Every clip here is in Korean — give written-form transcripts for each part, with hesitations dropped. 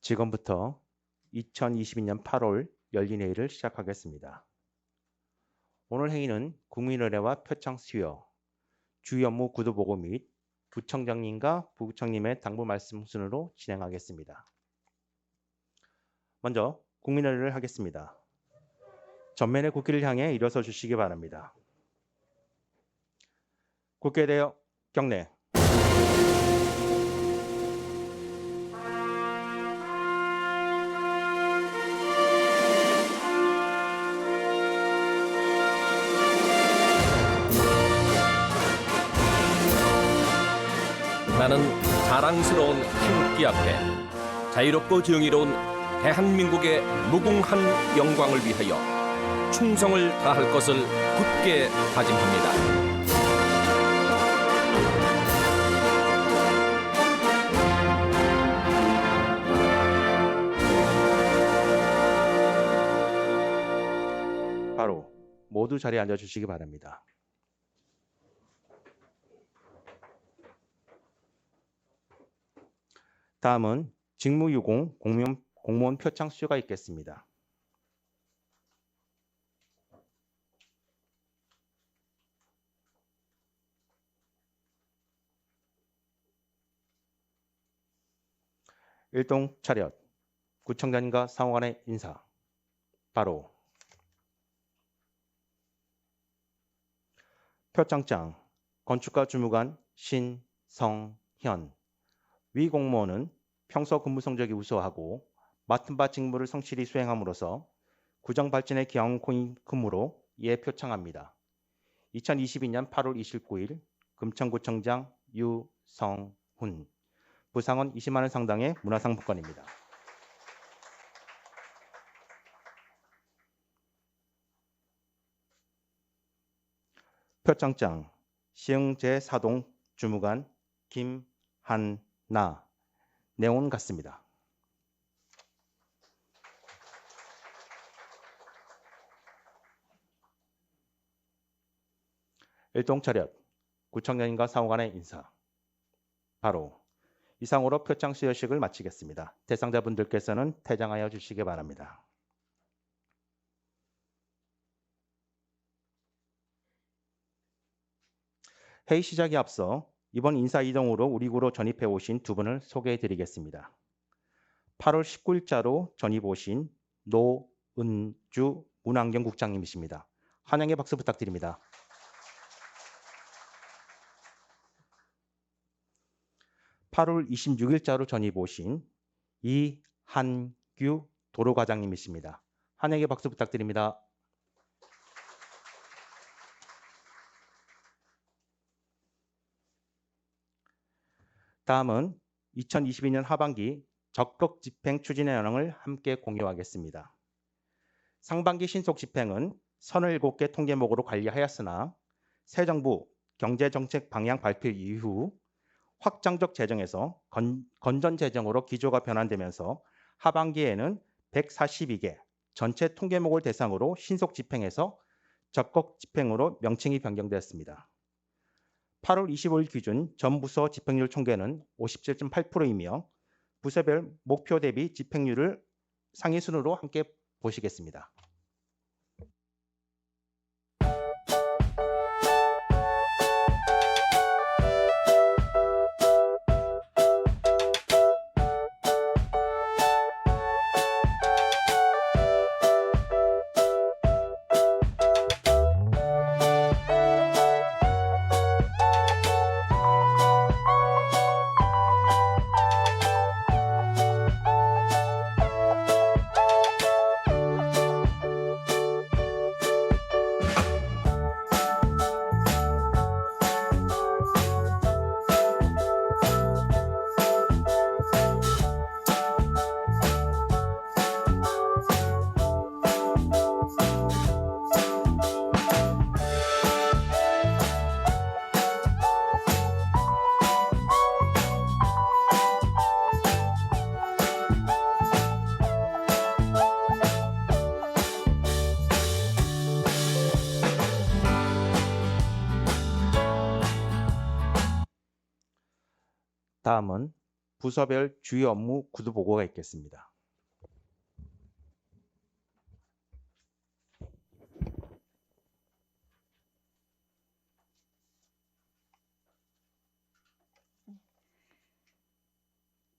지금부터 2022년 8월 열린 회의를 시작하겠습니다. 오늘 회의는 국민의례와 표창 수여, 주요 업무 구도 보고 및 부청장님과 부부청님의 당부 말씀 순으로 진행하겠습니다. 먼저 국민의례를 하겠습니다. 전면의 국기를 향해 일어서 주시기 바랍니다. 국회에 대여 경례. 나는 자랑스러운 태극기 앞에 자유롭고 정의로운 대한민국의 무궁한 영광을 위하여 충성을 다할 것을 굳게 다짐합니다. 바로 모두 자리에 앉아 주시기 바랍니다. 다음은 직무유공 공무원 표창 수여가 있겠습니다. 일동 차렷, 구청장님과 상호간의 인사. 바로 표창장 건축가 주무관 신성현. 위 공무원은 평소 근무 성적이 우수하고 맡은 바 직무를 성실히 수행함으로써 구정 발전에 기여한 근무로 이에 표창합니다. 2022년 8월 29일 금천구청장 유성훈. 부상은 20만 원 상당의 문화상품권입니다. 표창장 시흥제사동 주무관 김한나. 내용은 같습니다. 일동 차렷, 구청장님과 상호간의 인사. 바로 이상으로 표창 수여식을 마치겠습니다. 대상자분들께서는 퇴장하여 주시기 바랍니다. 회의 시작에 앞서 이번 인사 이동으로 우리 구로 전입해 오신 두 분을 소개해 드리겠습니다. 8월 19일자로 전입 오신 노은주 문환경국장님이십니다. 환영의 박수 부탁드립니다. (8월 26일자로 전입 오신 이한규 도로과장님이십니다. 환영의 박수 부탁드립니다. 다음은 2022년 하반기 적극 집행 추진의 현황을 함께 공유하겠습니다. 상반기 신속 집행은 37개 통계목으로 관리하였으나 새 정부 경제정책 방향 발표 이후 확장적 재정에서 건전 재정으로 기조가 변환되면서 하반기에는 142개 전체 통계목을 대상으로 신속 집행해서 적극 집행으로 명칭이 변경되었습니다. 8월 25일 기준 전 부서 집행률 총계는 57.8%이며 부서별 목표 대비 집행률을 상위 순으로 함께 보시겠습니다. 다음은 부서별 주요 업무 구두 보고가 있겠습니다.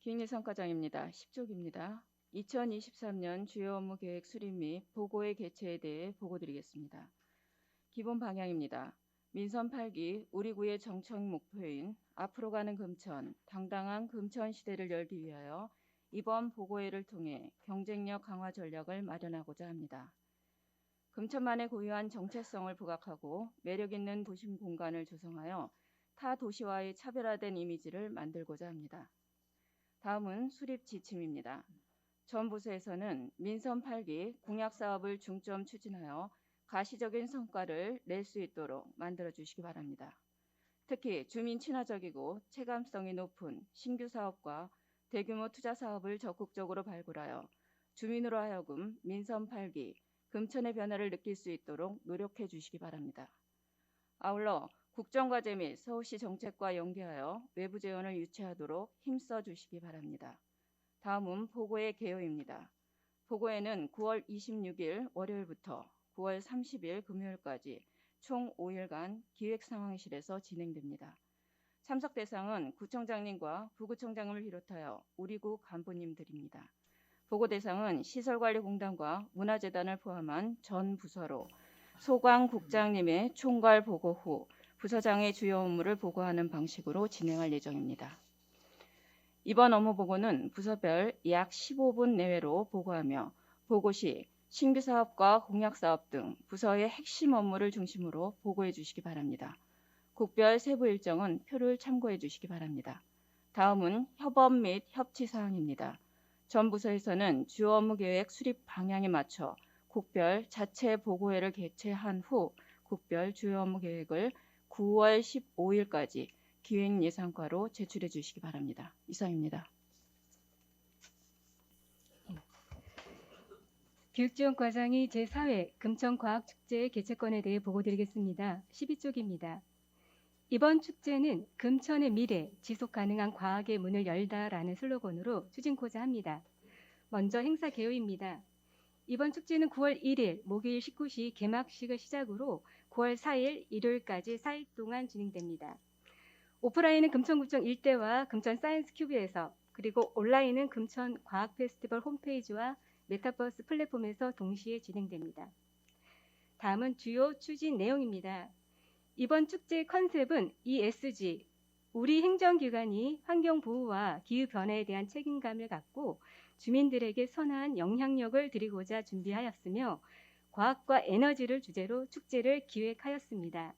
기획예산과장입니다. 10쪽입니다. 2023년 주요 업무 계획 수립 및 보고의 개최에 대해 보고드리겠습니다. 기본 방향입니다. 민선 8기 우리 구의 정책 목표인 앞으로 가는 금천, 당당한 금천 시대를 열기 위하여 이번 보고회를 통해 경쟁력 강화 전략을 마련하고자 합니다. 금천만의 고유한 정체성을 부각하고 매력 있는 도심 공간을 조성하여 타 도시와의 차별화된 이미지를 만들고자 합니다. 다음은 수립 지침입니다. 전 부서에서는 민선 8기 공약 사업을 중점 추진하여 가시적인 성과를 낼 수 있도록 만들어 주시기 바랍니다. 특히 주민 친화적이고 체감성이 높은 신규 사업과 대규모 투자 사업을 적극적으로 발굴하여 주민으로 하여금 민선 8기 금천의 변화를 느낄 수 있도록 노력해 주시기 바랍니다. 아울러 국정과제 및 서울시 정책과 연계하여 외부 재원을 유치하도록 힘써 주시기 바랍니다. 다음은 보고의 개요입니다. 보고회는 9월 26일 월요일부터 9월 30일 금요일까지 총 5일간 기획상황실에서 진행됩니다. 참석 대상은 구청장님과 부구청장을 비롯하여 우리 구 간부님들입니다. 보고 대상은 시설관리공단과 문화재단을 포함한 전 부서로 소광국장님의 총괄 보고 후 부서장의 주요 업무를 보고하는 방식으로 진행할 예정입니다. 이번 업무 보고는 부서별 약 15분 내외로 보고하며 보고 시 신규 사업과 공약 사업 등 부서의 핵심 업무를 중심으로 보고해 주시기 바랍니다. 국별 세부 일정은 표를 참고해 주시기 바랍니다. 다음은 협업 및 협치 사항입니다. 전 부서에서는 주요 업무 계획 수립 방향에 맞춰 국별 자체 보고회를 개최한 후 국별 주요 업무 계획을 9월 15일까지 기획예산과로 제출해 주시기 바랍니다. 이상입니다. 교육지원과장이 제4회 금천과학축제 개최권에 대해 보고드리겠습니다. 12쪽입니다. 이번 축제는 금천의 미래, 지속가능한 과학의 문을 열다라는 슬로건으로 추진코자 합니다. 먼저 행사 개요입니다. 이번 축제는 9월 1일 목요일 19시 개막식을 시작으로 9월 4일 일요일까지 4일 동안 진행됩니다. 오프라인은 금천구청 일대와 금천 사이언스 큐브에서, 그리고 온라인은 금천 과학 페스티벌 홈페이지와 메타버스 플랫폼에서 동시에 진행됩니다. 다음은 주요 추진 내용입니다. 이번 축제의 컨셉은 ESG, 우리 행정기관이 환경보호와 기후변화에 대한 책임감을 갖고 주민들에게 선한 영향력을 드리고자 준비하였으며 과학과 에너지를 주제로 축제를 기획하였습니다.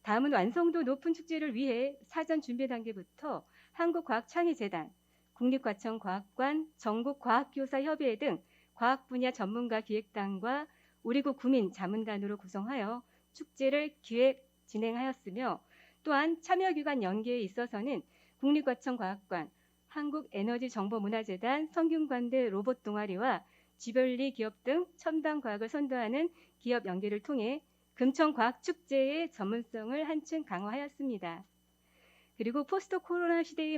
다음은 완성도 높은 축제를 위해 사전 준비 단계부터 한국과학창의재단, 국립과천과학관, 전국과학교사협의회 등 과학 분야 전문가 기획단과 우리구 구민 자문단으로 구성하여 축제를 기획 진행하였으며 또한 참여기관 연계에 있어서는 국립과천과학관, 한국에너지정보문화재단, 성균관대 로봇 동아리와 지별리 기업 등 첨단 과학을 선도하는 기업 연계를 통해 금천과학축제의 전문성을 한층 강화하였습니다. 그리고 포스트 코로나 시대에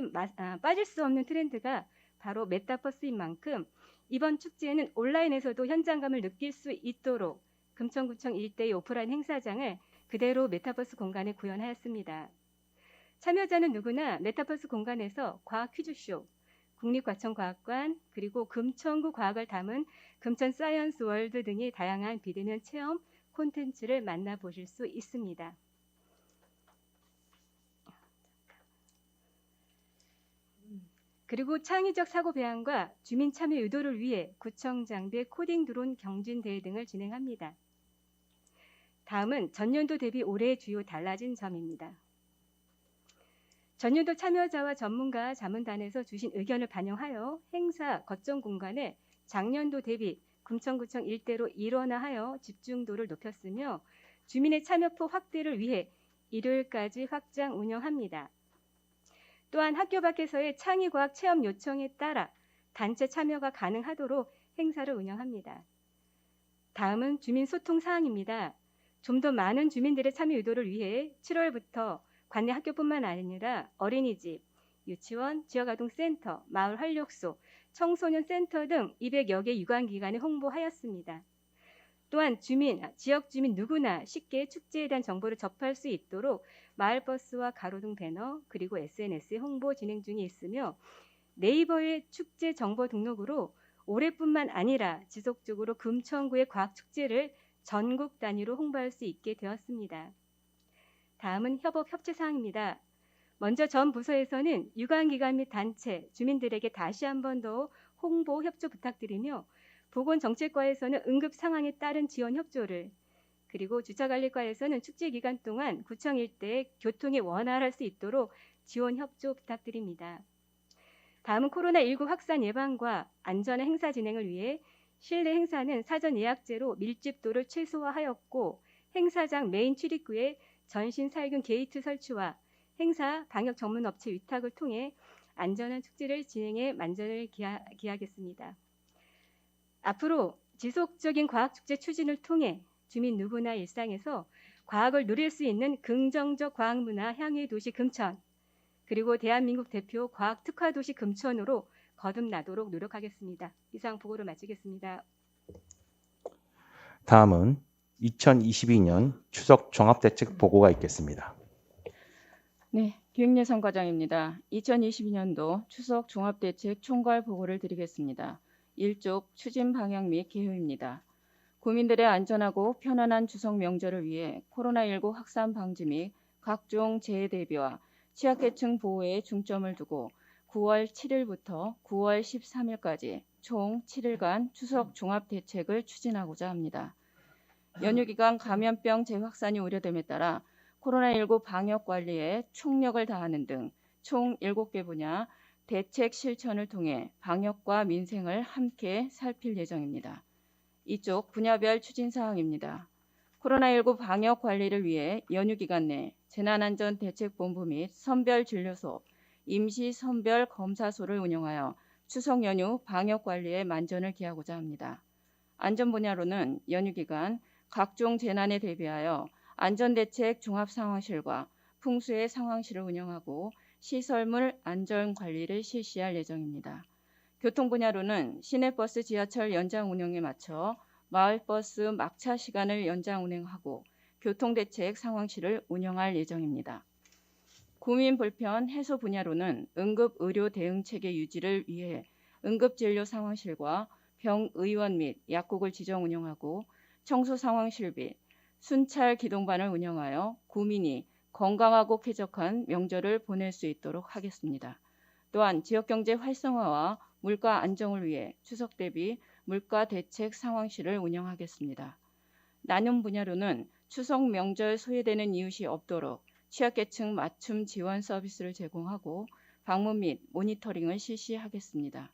빠질 수 없는 트렌드가 바로 메타버스인 만큼 이번 축제에는 온라인에서도 현장감을 느낄 수 있도록 금천구청 일대의 오프라인 행사장을 그대로 메타버스 공간에 구현하였습니다. 참여자는 누구나 메타버스 공간에서 과학 퀴즈쇼, 국립과천과학관, 그리고 금천구 과학을 담은 금천 사이언스 월드 등의 다양한 비대면 체험 콘텐츠를 만나보실 수 있습니다. 그리고 창의적 사고 배양과 주민 참여 유도를 위해 구청장대 코딩 드론 경진 대회 등을 진행합니다. 다음은 전년도 대비 올해의 주요 달라진 점입니다. 전년도 참여자와 전문가 자문단에서 주신 의견을 반영하여 행사 거점 공간을 작년도 대비 금천구청 일대로 일원화하여 집중도를 높였으며 주민의 참여폭 확대를 위해 일요일까지 확장 운영합니다. 또한 학교 밖에서의 창의과학 체험 요청에 따라 단체 참여가 가능하도록 행사를 운영합니다. 다음은 주민 소통 사항입니다. 좀 더 많은 주민들의 참여 유도를 위해 7월부터 관내 학교뿐만 아니라 어린이집, 유치원, 지역아동센터, 마을활력소, 청소년센터 등 200여 개 유관기관에 홍보하였습니다. 또한 지역 주민 누구나 쉽게 축제에 대한 정보를 접할 수 있도록 마을버스와 가로등 배너 그리고 SNS에 홍보 진행 중에 있으며 네이버의 축제 정보 등록으로 올해뿐만 아니라 지속적으로 금천구의 과학축제를 전국 단위로 홍보할 수 있게 되었습니다. 다음은 협체 사항입니다. 먼저 전 부서에서는 유관기관 및 단체, 주민들에게 다시 한 번 더 홍보 협조 부탁드리며 보건정책과에서는 응급 상황에 따른 지원 협조를, 그리고 주차관리과에서는 축제 기간 동안 구청 일대에 교통이 원활할 수 있도록 지원 협조 부탁드립니다. 다음은 코로나19 확산 예방과 안전한 행사 진행을 위해 실내 행사는 사전 예약제로 밀집도를 최소화하였고 행사장 메인 출입구에 전신 살균 게이트 설치와 행사 방역 전문 업체 위탁을 통해 안전한 축제를 진행해 만전을 기하겠습니다. 앞으로 지속적인 과학축제 추진을 통해 주민 누구나 일상에서 과학을 누릴 수 있는 긍정적 과학문화 향유의 도시 금천, 그리고 대한민국 대표 과학 특화 도시 금천으로 거듭나도록 노력하겠습니다. 이상 보고를 마치겠습니다. 다음은 2022년 추석 종합대책 보고가 있겠습니다. 네, 기획예산과장입니다. 2022년도 추석 종합대책 총괄 보고를 드리겠습니다. 1쪽 추진 방향 및 개요입니다. 국민들의 안전하고 편안한 추석 명절을 위해 코로나19 확산 방지 및 각종 재해 대비와 취약계층 보호에 중점을 두고 9월 7일부터 9월 13일까지 총 7일간 추석 종합대책을 추진하고자 합니다. 연휴 기간 감염병 재확산이 우려됨에 따라 코로나19 방역 관리에 총력을 다하는 등 총 7개 분야 대책 실천을 통해 방역과 민생을 함께 살필 예정입니다. 이쪽 분야별 추진 사항입니다. 코로나19 방역 관리를 위해 연휴 기간 내 재난안전대책본부 및 선별진료소, 임시 선별검사소를 운영하여 추석 연휴 방역 관리에 만전을 기하고자 합니다. 안전 분야로는 연휴 기간 각종 재난에 대비하여 안전대책 종합상황실과 풍수해 상황실을 운영하고 시설물 안전관리를 실시할 예정입니다. 교통 분야로는 시내버스 지하철 연장 운영에 맞춰 마을버스 막차 시간을 연장 운행하고 교통대책 상황실을 운영할 예정입니다. 구민 불편 해소 분야로는 응급의료 대응체계 유지를 위해 응급진료 상황실과 병의원 및 약국을 지정 운영하고 청소 상황실 및 순찰 기동반을 운영하여 구민이 건강하고 쾌적한 명절을 보낼 수 있도록 하겠습니다. 또한 지역경제 활성화와 물가 안정을 위해 추석 대비 물가 대책 상황실을 운영하겠습니다. 나눔 분야로는 추석 명절 소외되는 이웃이 없도록 취약계층 맞춤 지원 서비스를 제공하고 방문 및 모니터링을 실시하겠습니다.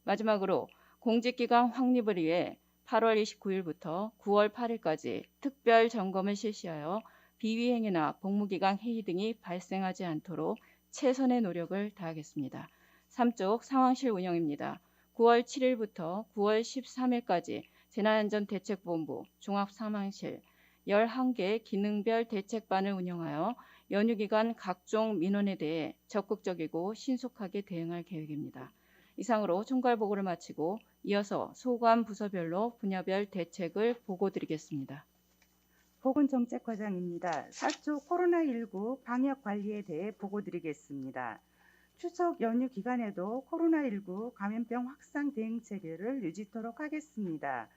마지막으로 공직기강 확립을 위해 8월 29일부터 9월 8일까지 특별 점검을 실시하여 비위행위나 복무기강 해이 등이 발생하지 않도록 최선의 노력을 다하겠습니다. 3쪽 상황실 운영입니다. 9월 7일부터 9월 13일까지 재난안전대책본부 종합상황실 11개 기능별 대책반을 운영하여 연휴 기간 각종 민원에 대해 적극적이고 신속하게 대응할 계획입니다. 이상으로 총괄 보고를 마치고 이어서 소관 부서별로 분야별 대책을 보고드리겠습니다. 보건정책과장입니다. 4초 코로나19 방역 관리에 대해 보고드리겠습니다. 추석 연휴 기간에도 코로나19 감염병 확산 대응 체계를 유지토록 하겠습니다.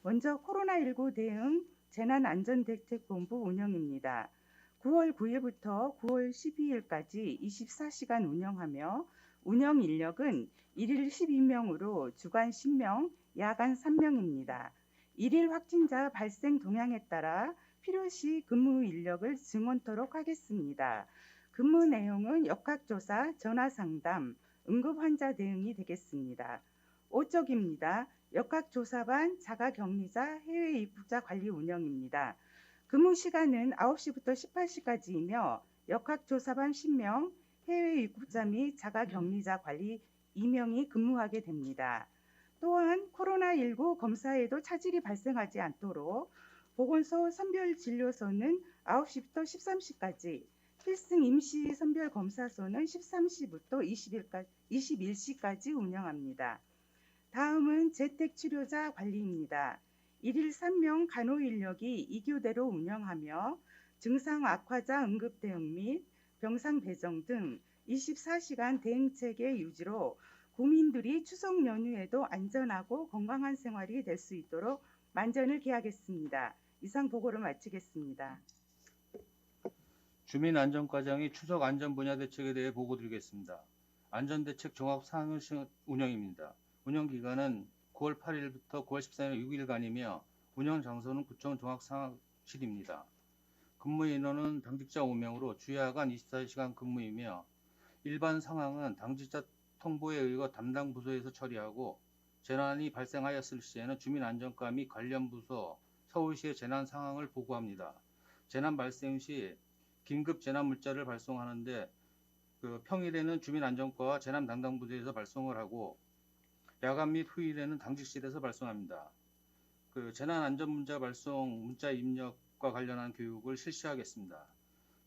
먼저 코로나19 대응 재난안전대책본부 운영입니다. 9월 9일부터 9월 12일까지 24시간 운영하며 운영 인력은 일일 12명으로 주간 10명, 야간 3명입니다. 일일 확진자 발생 동향에 따라 필요시 근무 인력을 증원토록 하겠습니다. 근무 내용은 역학조사, 전화상담, 응급환자 대응이 되겠습니다. 5쪽입니다. 역학조사반, 자가격리자, 해외 입국자 관리 운영입니다. 근무 시간은 9시부터 18시까지이며 역학조사반 10명, 해외 입국자 및 자가격리자 관리 2명이 근무하게 됩니다. 또한 코로나19 검사에도 차질이 발생하지 않도록 보건소 선별진료소는 9시부터 13시까지, 필승 임시 선별 검사소는 13시부터 21시까지 운영합니다. 다음은 재택치료자 관리입니다. 1일 3명 간호 인력이 2교대로 운영하며 증상 악화자 응급 대응 및 병상 배정 등 24시간 대응체계 유지로 국민들이 추석 연휴에도 안전하고 건강한 생활이 될 수 있도록 만전을 기하겠습니다. 이상 보고를 마치겠습니다. 주민안전과장이 추석 안전 분야 대책에 대해 보고드리겠습니다. 안전대책 종합상황실 운영입니다. 운영기간은 9월 8일부터 9월 14일 6일간이며 운영장소는 구청 종합상황실입니다. 근무인원은 당직자 5명으로 주야간 24시간 근무이며 일반 상황은 당직자 통보에 의거 담당 부서에서 처리하고 재난이 발생하였을 시에는 주민안전과 및 관련 부서, 서울시의 재난 상황을 보고합니다. 재난 발생 시 긴급 재난 문자를 발송하는데 평일에는 주민안전과와 재난 담당 부서에서 발송을 하고 야간 및 휴일에는 당직실에서 발송합니다. 재난 안전 문자 발송, 문자 입력과 관련한 교육을 실시하겠습니다.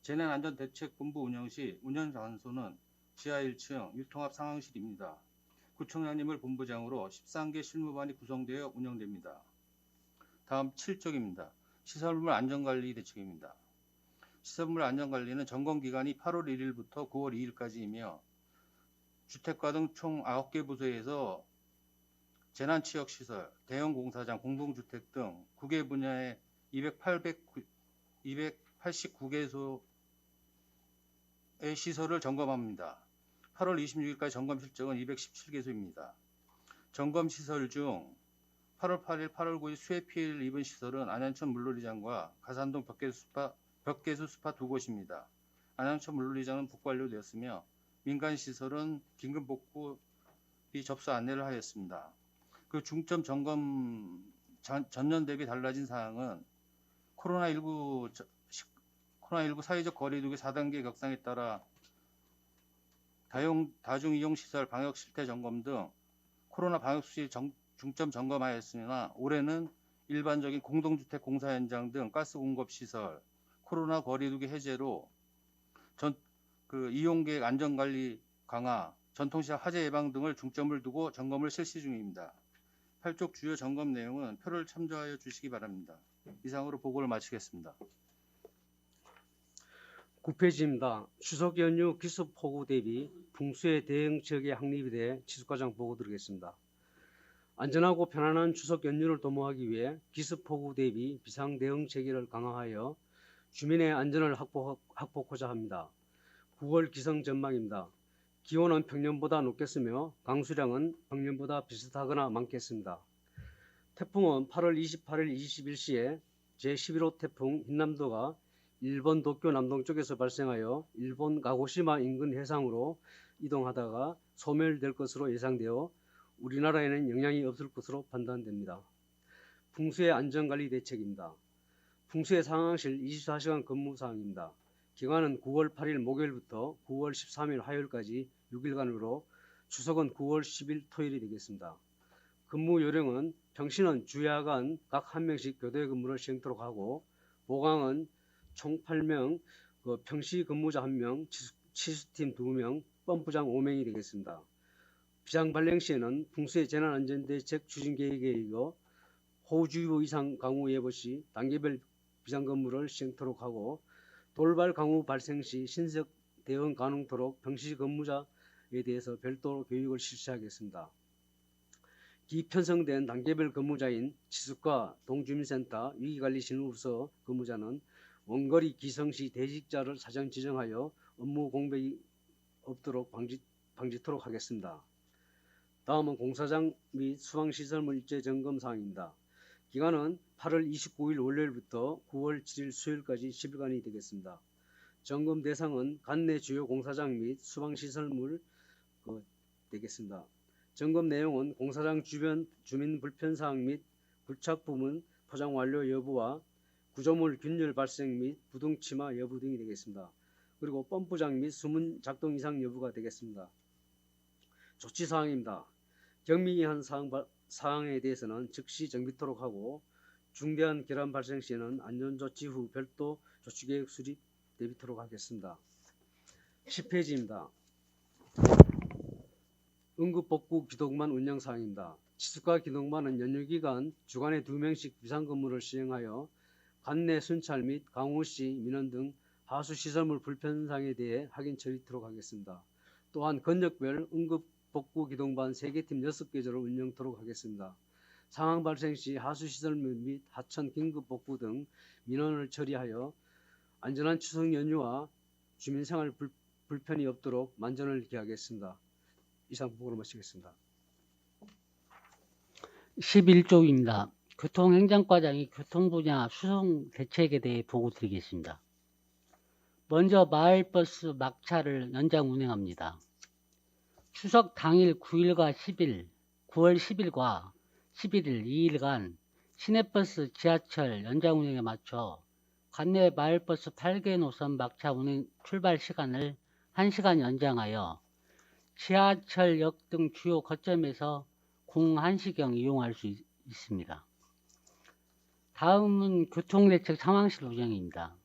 재난안전대책본부 운영 시 운영 장소는 지하 1층 유통합 상황실입니다. 구청장님을 본부장으로 13개 실무반이 구성되어 운영됩니다. 다음 7쪽입니다. 시설물 안전관리 대책입니다. 시설물 안전관리는 점검기간이 8월 1일부터 9월 2일까지이며 주택과 등 총 9개 부서에서 재난취약시설, 대형공사장, 공동주택 등 9개 분야의 289개소의 시설을 점검합니다. 8월 26일까지 점검 실적은 217개소입니다. 점검 시설 중 8월 8일, 8월 9일 수해 피해를 입은 시설은 안양천 물놀이장과 가산동 벽계수 스파 2곳입니다. 안양천 물놀이장은 복구완료되었으며 민간시설은 긴급복구비 접수 안내를 하였습니다. 중점 점검 전년 대비 달라진 사항은 코로나19 사회적 거리두기 4단계 격상에 따라 다중이용시설 방역 실태 점검 등 코로나 방역 수실 중점 점검하였으나 올해는 일반적인 공동주택 공사 현장 등 가스 공급 시설, 코로나 거리두기 해제로 이용객 안전관리 강화, 전통시설 화재 예방 등을 중점을 두고 점검을 실시 중입니다. 8쪽 주요 점검 내용은 표를 참조하여 주시기 바랍니다. 이상으로 보고를 마치겠습니다. 9페이지입니다. 추석 연휴 기습 폭우 대비 풍수의 대응책의 확립에 대해 지속과장 보고 드리겠습니다. 안전하고 편안한 추석 연휴를 도모하기 위해 기습 폭우 대비 비상 대응 체계를 강화하여 주민의 안전을 확보하고자 합니다. 9월 기상 전망입니다. 기온은 평년보다 높겠으며 강수량은 평년보다 비슷하거나 많겠습니다. 태풍은 8월 28일 21시에 제11호 태풍 흰남도가 일본 도쿄 남동쪽에서 발생하여 일본 가고시마 인근 해상으로 이동하다가 소멸될 것으로 예상되어 우리나라에는 영향이 없을 것으로 판단됩니다. 풍수의 안전관리 대책입니다. 풍수의 상황실 24시간 근무 사항입니다. 기간은 9월 8일 목요일부터 9월 13일 화요일까지 6일간으로 추석은 9월 10일 토요일이 되겠습니다. 근무 요령은 평시는 주야간 각 1명씩 교대 근무를 시행토록 하고 보강은 총 8명, 평시 근무자 1명, 치수팀 2명, 펌프장 5명이 되겠습니다. 비상 발령 시에는 풍수의 재난안전대책 추진계획에 의거 호우주의보 이상 강우 예보 시 단계별 비상근무를 시행토록 하고 돌발 강우 발생 시 신속 대응 가능토록 평시 근무자에 대해서 별도로 교육을 실시하겠습니다. 기편성된 단계별 근무자인 지숙과 동주민센터 위기관리실무부서 근무자는 원거리 기성시 대직자를 사전 지정하여 업무 공백이 없도록 방지토록 하겠습니다. 다음은 공사장 및 수방시설물 일제 점검 사항입니다. 기간은 8월 29일 월요일부터 9월 7일 수요일까지 10일간이 되겠습니다. 점검 대상은 관내 주요 공사장 및 수방시설물 되겠습니다. 점검 내용은 공사장 주변 주민 불편사항 및 부착 부분 포장 완료 여부와 구조물 균열 발생 및 부동 침하 여부 등이 되겠습니다. 그리고 펌프장 및 수문 작동 이상 여부가 되겠습니다. 조치사항입니다. 경미한 사항에 대해서는 즉시 정비토록 하고 중대한 결함 발생 시에는 안전조치 후 별도 조치계획 수립 내비토록 하겠습니다. 10페이지입니다. 응급복구 기동반 운영사항입니다. 치수과 기동반은 연휴기간 주간에 2명씩 비상근무를 시행하여 관내 순찰 및 강우시, 민원 등 하수시설물 불편사항에 대해 확인 처리토록 하겠습니다. 또한 건역별 응급복구 기동반 3개 팀 6개조를 운영토록 하겠습니다. 상황 발생 시 하수시설물 및 하천 긴급복구 등 민원을 처리하여 안전한 추석 연휴와 주민생활 불편이 없도록 만전을 기하겠습니다. 이상 보고를 마치겠습니다. 11쪽입니다. 교통행정과장이 교통분야 수송 대책에 대해 보고드리겠습니다. 먼저 마을버스 막차를 연장 운행합니다. 추석 당일 9일과 10일, 9월 10일과 11일 2일간 시내버스 지하철 연장 운행에 맞춰 관내 마을버스 8개 노선 막차 운행 출발 시간을 1시간 연장하여 지하철역 등 주요 거점에서 01시경 이용할 수 있습니다. 다음은 교통대책 상황실 운영입니다.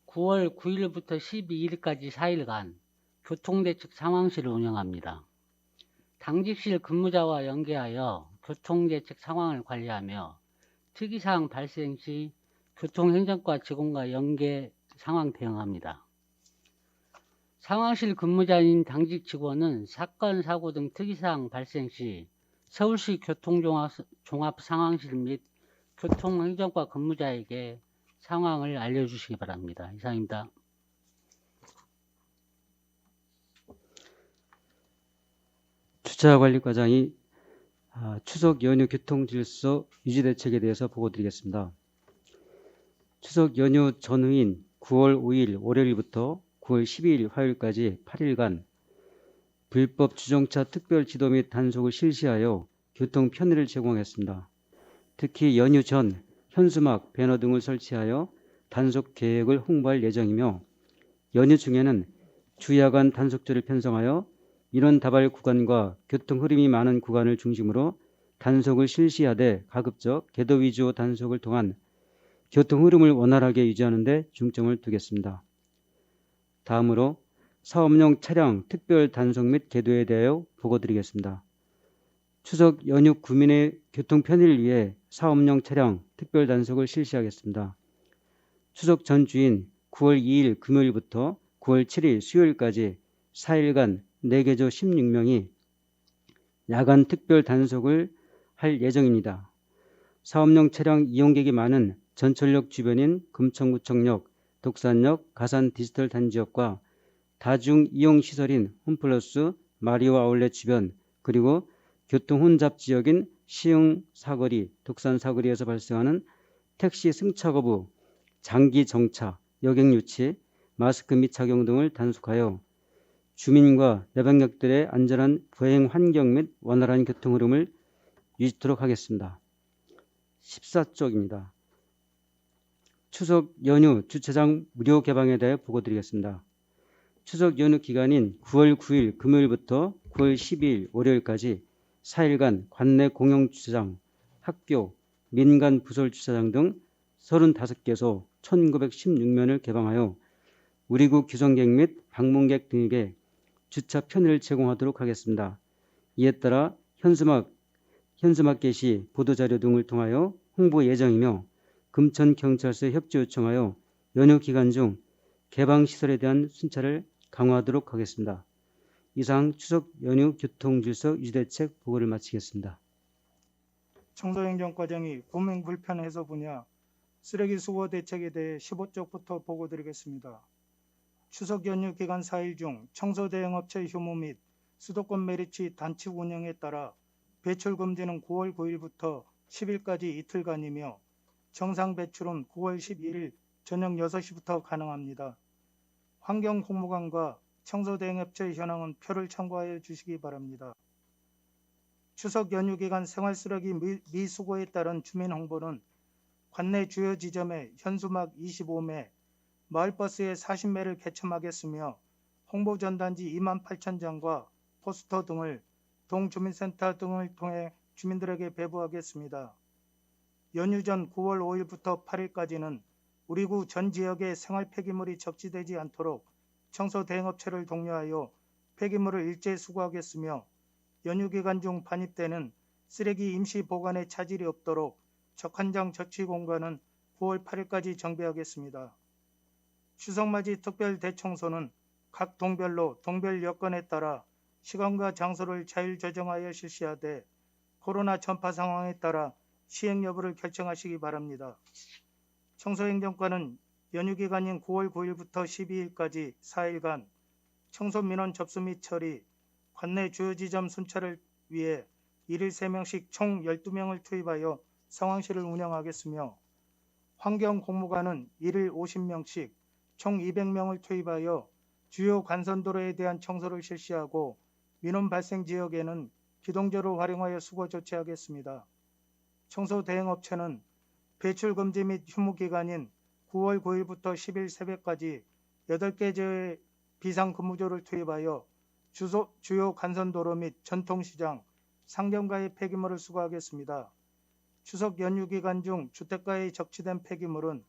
9월 9일부터 12일까지 4일간 교통대책 상황실을 운영합니다. 당직실 근무자와 연계하여 교통대책 상황을 관리하며 특이사항 발생 시 교통행정과 직원과 연계 상황 대응합니다. 상황실 근무자인 당직 직원은 사건, 사고 등 특이사항 발생 시 서울시 교통종합상황실 및 교통행정과 근무자에게 상황을 알려주시기 바랍니다. 이상입니다. 주차관리과장이 추석 연휴 교통질서 유지 대책에 대해서 보고드리겠습니다. 추석 연휴 전후인 9월 5일 월요일부터 9월 12일 화요일까지 8일간 불법 주정차 특별 지도 및 단속을 실시하여 교통 편의를 제공했습니다. 특히 연휴 전 현수막, 배너 등을 설치하여 단속 계획을 홍보할 예정이며 연휴 중에는 주야간 단속조를 편성하여 민원 다발 구간과 교통 흐름이 많은 구간을 중심으로 단속을 실시하되 가급적 궤도 위주 단속을 통한 교통 흐름을 원활하게 유지하는 데 중점을 두겠습니다. 다음으로 사업용 차량 특별 단속 및 계도에 대하여 보고드리겠습니다. 추석 연휴 구민의 교통 편의를 위해 사업용 차량 특별 단속을 실시하겠습니다. 추석 전주인 9월 2일 금요일부터 9월 7일 수요일까지 4일간 4개조 16명이 야간 특별 단속을 할 예정입니다. 사업용 차량 이용객이 많은 전철역 주변인 금천구청역, 독산역, 가산 디지털 단지역과 다중 이용 시설인 홈플러스, 마리오 아울렛 주변, 그리고 교통 혼잡 지역인 시흥 사거리, 독산 사거리에서 발생하는 택시 승차 거부, 장기 정차, 여객 유치, 마스크 및 착용 등을 단속하여 주민과 내방객들의 안전한 보행 환경 및 원활한 교통 흐름을 유지토록 하겠습니다. 14쪽입니다. 추석 연휴 주차장 무료 개방에 대해 보고드리겠습니다. 추석 연휴 기간인 9월 9일 금요일부터 9월 12일 월요일까지 4일간 관내 공용주차장, 학교, 민간 부설 주차장 등 35개소 1916면을 개방하여 우리국 규성객 및 방문객 등에게 주차 편의를 제공하도록 하겠습니다. 이에 따라 현수막 게시, 보도자료 등을 통하여 홍보 예정이며 금천경찰서에 협조 요청하여 연휴 기간 중 개방시설에 대한 순찰을 강화하도록 하겠습니다. 이상 추석 연휴 교통질서 유지대책 보고를 마치겠습니다. 청소행정과장이 범행 불편 해소 분야 쓰레기 수거 대책에 대해 15쪽부터 보고드리겠습니다. 추석 연휴 기간 4일 중 청소대행업체 휴무 및 수도권 메리츠 단축 운영에 따라 배출 금지는 9월 9일부터 10일까지 이틀간이며 정상 배출은 9월 11일 저녁 6시부터 가능합니다. 환경공무관과 청소대행업체 현황은 표를 참고하여 주시기 바랍니다. 추석 연휴 기간 생활쓰레기 미수거에 따른 주민 홍보는 관내 주요 지점에 현수막 25매, 마을버스에 40매를 개첨하겠으며 홍보전단지 28,000장과 포스터 등을 동주민센터 등을 통해 주민들에게 배부하겠습니다. 연휴 전 9월 5일부터 8일까지는 우리 구 전 지역에 생활 폐기물이 적치되지 않도록 청소 대행업체를 독려하여 폐기물을 일제 수거하겠으며 연휴 기간 중 반입되는 쓰레기 임시 보관에 차질이 없도록 적한장 적치 공간은 9월 8일까지 정비하겠습니다. 추석맞이 특별 대청소는 각 동별로 동별 여건에 따라 시간과 장소를 자율 조정하여 실시하되 코로나 전파 상황에 따라 시행 여부를 결정하시기 바랍니다. 청소행정과는 연휴 기간인 9월 9일부터 12일까지 4일간 청소 민원 접수 및 처리, 관내 주요 지점 순찰을 위해 일일 3명씩 총 12명을 투입하여 상황실을 운영하겠으며 환경공무관은 일일 50명씩 총 200명을 투입하여 주요 간선도로에 대한 청소를 실시하고 민원 발생 지역에는 기동조를 활용하여 수거 조치하겠습니다. 청소 대행업체는 배출 금지 및 휴무 기간인 9월 9일부터 10일 새벽까지 8개 지역의 비상근무조를 투입하여 주요 간선도로 및 전통시장, 상점가의 폐기물을 수거하겠습니다. 추석 연휴 기간 중 주택가에 적치된 폐기물은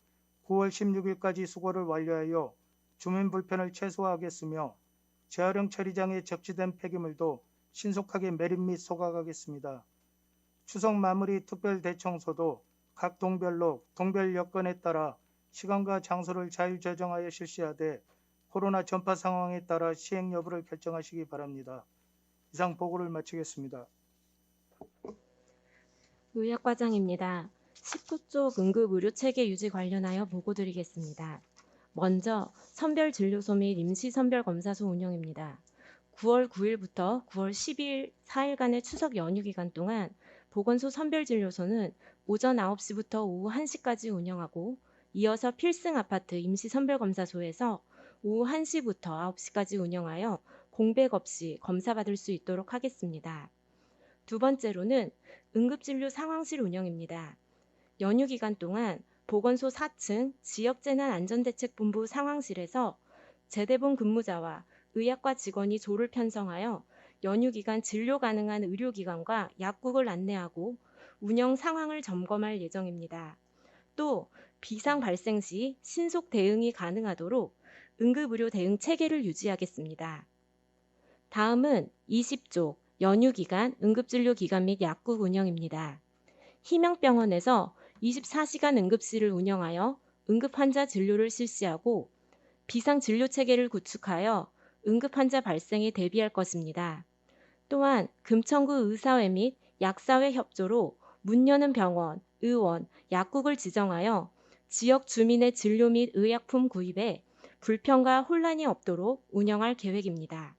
9월 16일까지 수거를 완료하여 주민 불편을 최소화하겠으며 재활용 처리장에 적치된 폐기물도 신속하게 매립 및 소각하겠습니다. 추석 마무리 특별 대청소도 각 동별로 동별 여건에 따라 시간과 장소를 자율 조정하여 실시하되 코로나 전파 상황에 따라 시행 여부를 결정하시기 바랍니다. 이상 보고를 마치겠습니다. 의학과장입니다. 19쪽 응급의료체계 유지 관련하여 보고드리겠습니다. 먼저 선별진료소 및 임시선별검사소 운영입니다. 9월 9일부터 9월 12일 4일간의 추석 연휴 기간 동안 보건소 선별진료소는 오전 9시부터 오후 1시까지 운영하고 이어서 필승아파트 임시선별검사소에서 오후 1시부터 9시까지 운영하여 공백 없이 검사받을 수 있도록 하겠습니다. 두 번째로는 응급진료 상황실 운영입니다. 연휴 기간 동안 보건소 4층 지역재난안전대책본부 상황실에서 재대본 근무자와 의학과 직원이 조를 편성하여 연휴 기간 진료 가능한 의료기관과 약국을 안내하고 운영 상황을 점검할 예정입니다. 또 비상 발생 시 신속 대응이 가능하도록 응급의료 대응 체계를 유지하겠습니다. 다음은 20쪽 연휴 기간 응급진료 기관 및 약국 운영입니다. 희명병원에서 24시간 응급실을 운영하여 응급환자 진료를 실시하고 비상진료체계를 구축하여 응급환자 발생에 대비할 것입니다. 또한 금천구 의사회 및 약사회 협조로 문 여는 병원, 의원, 약국을 지정하여 지역 주민의 진료 및 의약품 구입에 불편과 혼란이 없도록 운영할 계획입니다.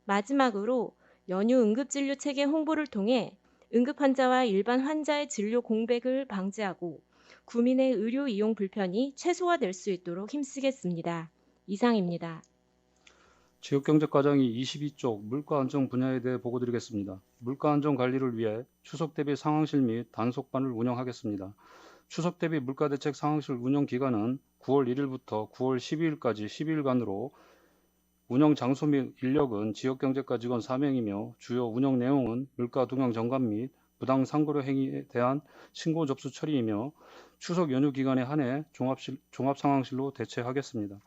마지막으로 연휴 응급진료체계 홍보를 통해 응급환자와 일반 환자의 진료 공백을 방지하고 구민의 의료 이용 불편이 최소화될 수 있도록 힘쓰겠습니다. 이상입니다. 지역경제과장이 22쪽 물가안정 분야에 대해 보고드리겠습니다. 물가안정 관리를 위해 추석 대비 상황실 및 단속반을 운영하겠습니다. 추석 대비 물가대책 상황실 운영 기간은 9월 1일부터 9월 12일까지 12일간으로 운영 장소 및 인력은 지역경제과 직원 4명이며 주요 운영 내용은 물가 동향 점검 및 부당 상고료 행위에 대한 신고 접수 처리이며 추석 연휴 기간에 한해 종합상황실로 대체하겠습니다.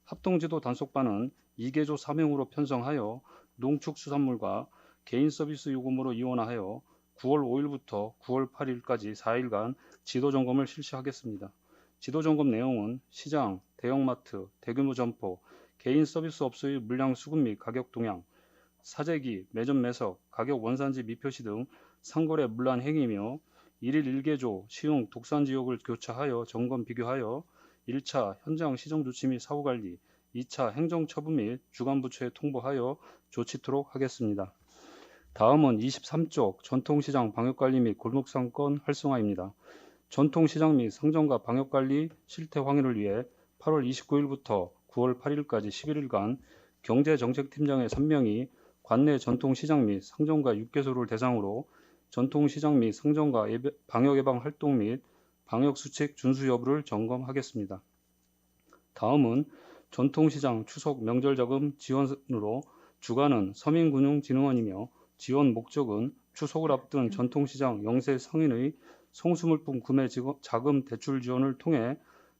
합동지도 단속반은 2개조 3명으로 편성하여 농축수산물과 개인 서비스 요금으로 이원하여 9월 5일부터 9월 8일까지 4일간 지도점검을 실시하겠습니다. 지도점검 내용은 시장, 대형마트, 대규모 점포, 개인 서비스 업소의 물량 수급 및 가격 동향, 사재기, 매점 매석, 가격 원산지 미표시 등 상거래 문란 행위며 1일 1개조 시흥 독산 지역을 교차하여 점검 비교하여 1차 현장 시정 조치 및 사후 관리, 2차 행정 처분 및 주관 부처에 통보하여 조치토록 하겠습니다. 다음은 23쪽 전통시장 방역관리 및 골목상권 활성화입니다. 전통시장 및 상점가 방역관리 실태 확인을 위해 8월 29일부터 9월 8일까지 11일간 경제정책팀장의 3명이 관내 전통시장 및 상점가 6개소를 대상으로 전통시장 및 상점가 방역예방 활동 및 방역수칙 준수 여부를 점검하겠습니다. 다음은 전통시장 추석 명절자금 지원으로 주관은 서민금융진흥원이며 지원 목적은 추석을 앞둔 전통시장 영세 성인의 성수물품 구매 자금 대출 지원을 통해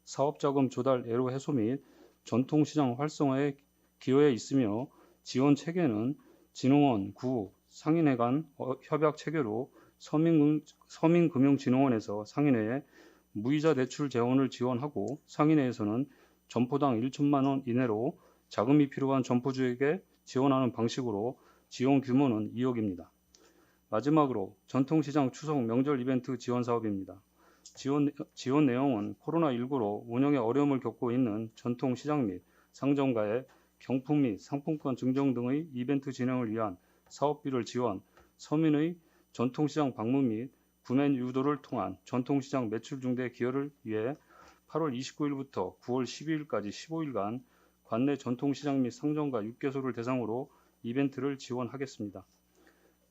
사업자금 조달 애로 해소 및 전통시장 활성화에 기여해 있으며 지원 체계는 진흥원, 구, 상인회 간 협약 체계로 서민금융진흥원에서 상인회에 무이자 대출 재원을 지원하고 상인회에서는 점포당 1천만 원 이내로 자금이 필요한 점포주에게 지원하는 방식으로 지원 규모는 2억입니다. 마지막으로 전통시장 추석 명절 이벤트 지원 사업입니다. 지원 내용은 코로나19로 운영에 어려움을 겪고 있는 전통시장 및 상점가의 경품 및 상품권 증정 등의 이벤트 진행을 위한 사업비를 지원, 서민의 전통시장 방문 및 구매 유도를 통한 전통시장 매출 증대 기여를 위해 8월 29일부터 9월 12일까지 15일간 관내 전통시장 및 상점가 6개소를 대상으로 이벤트를 지원하겠습니다.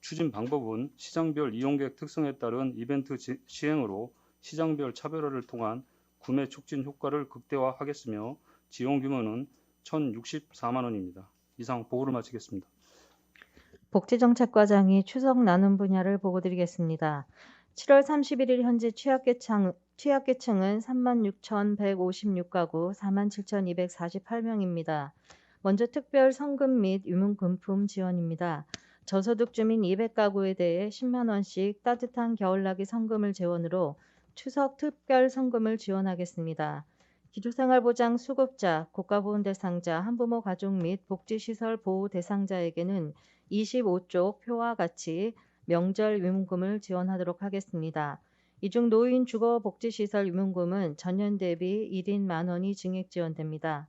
추진 방법은 시장별 이용객 특성에 따른 이벤트 시행으로 시장별 차별화를 통한 구매 촉진 효과를 극대화하겠으며 지원 규모는 1,064만 원입니다. 이상 보고를 마치겠습니다. 복지정책과장이 추석 나눔 분야를 보고드리겠습니다. 7월 31일 현재 취약계층은 36,156가구 47,248명입니다. 먼저 특별 성금 및 유문금품 지원입니다. 저소득 주민 200가구에 대해 10만 원씩 따뜻한 겨울나기 성금을 재원으로 추석 특별 성금을 지원하겠습니다. 기초생활보장 수급자, 국가보훈 대상자, 한부모 가족 및 복지시설 보호 대상자에게는 25쪽 표와 같이 명절 유문금을 지원하도록 하겠습니다. 이 중 노인 주거복지시설 유문금은 전년 대비 1인 만 원이 증액 지원됩니다.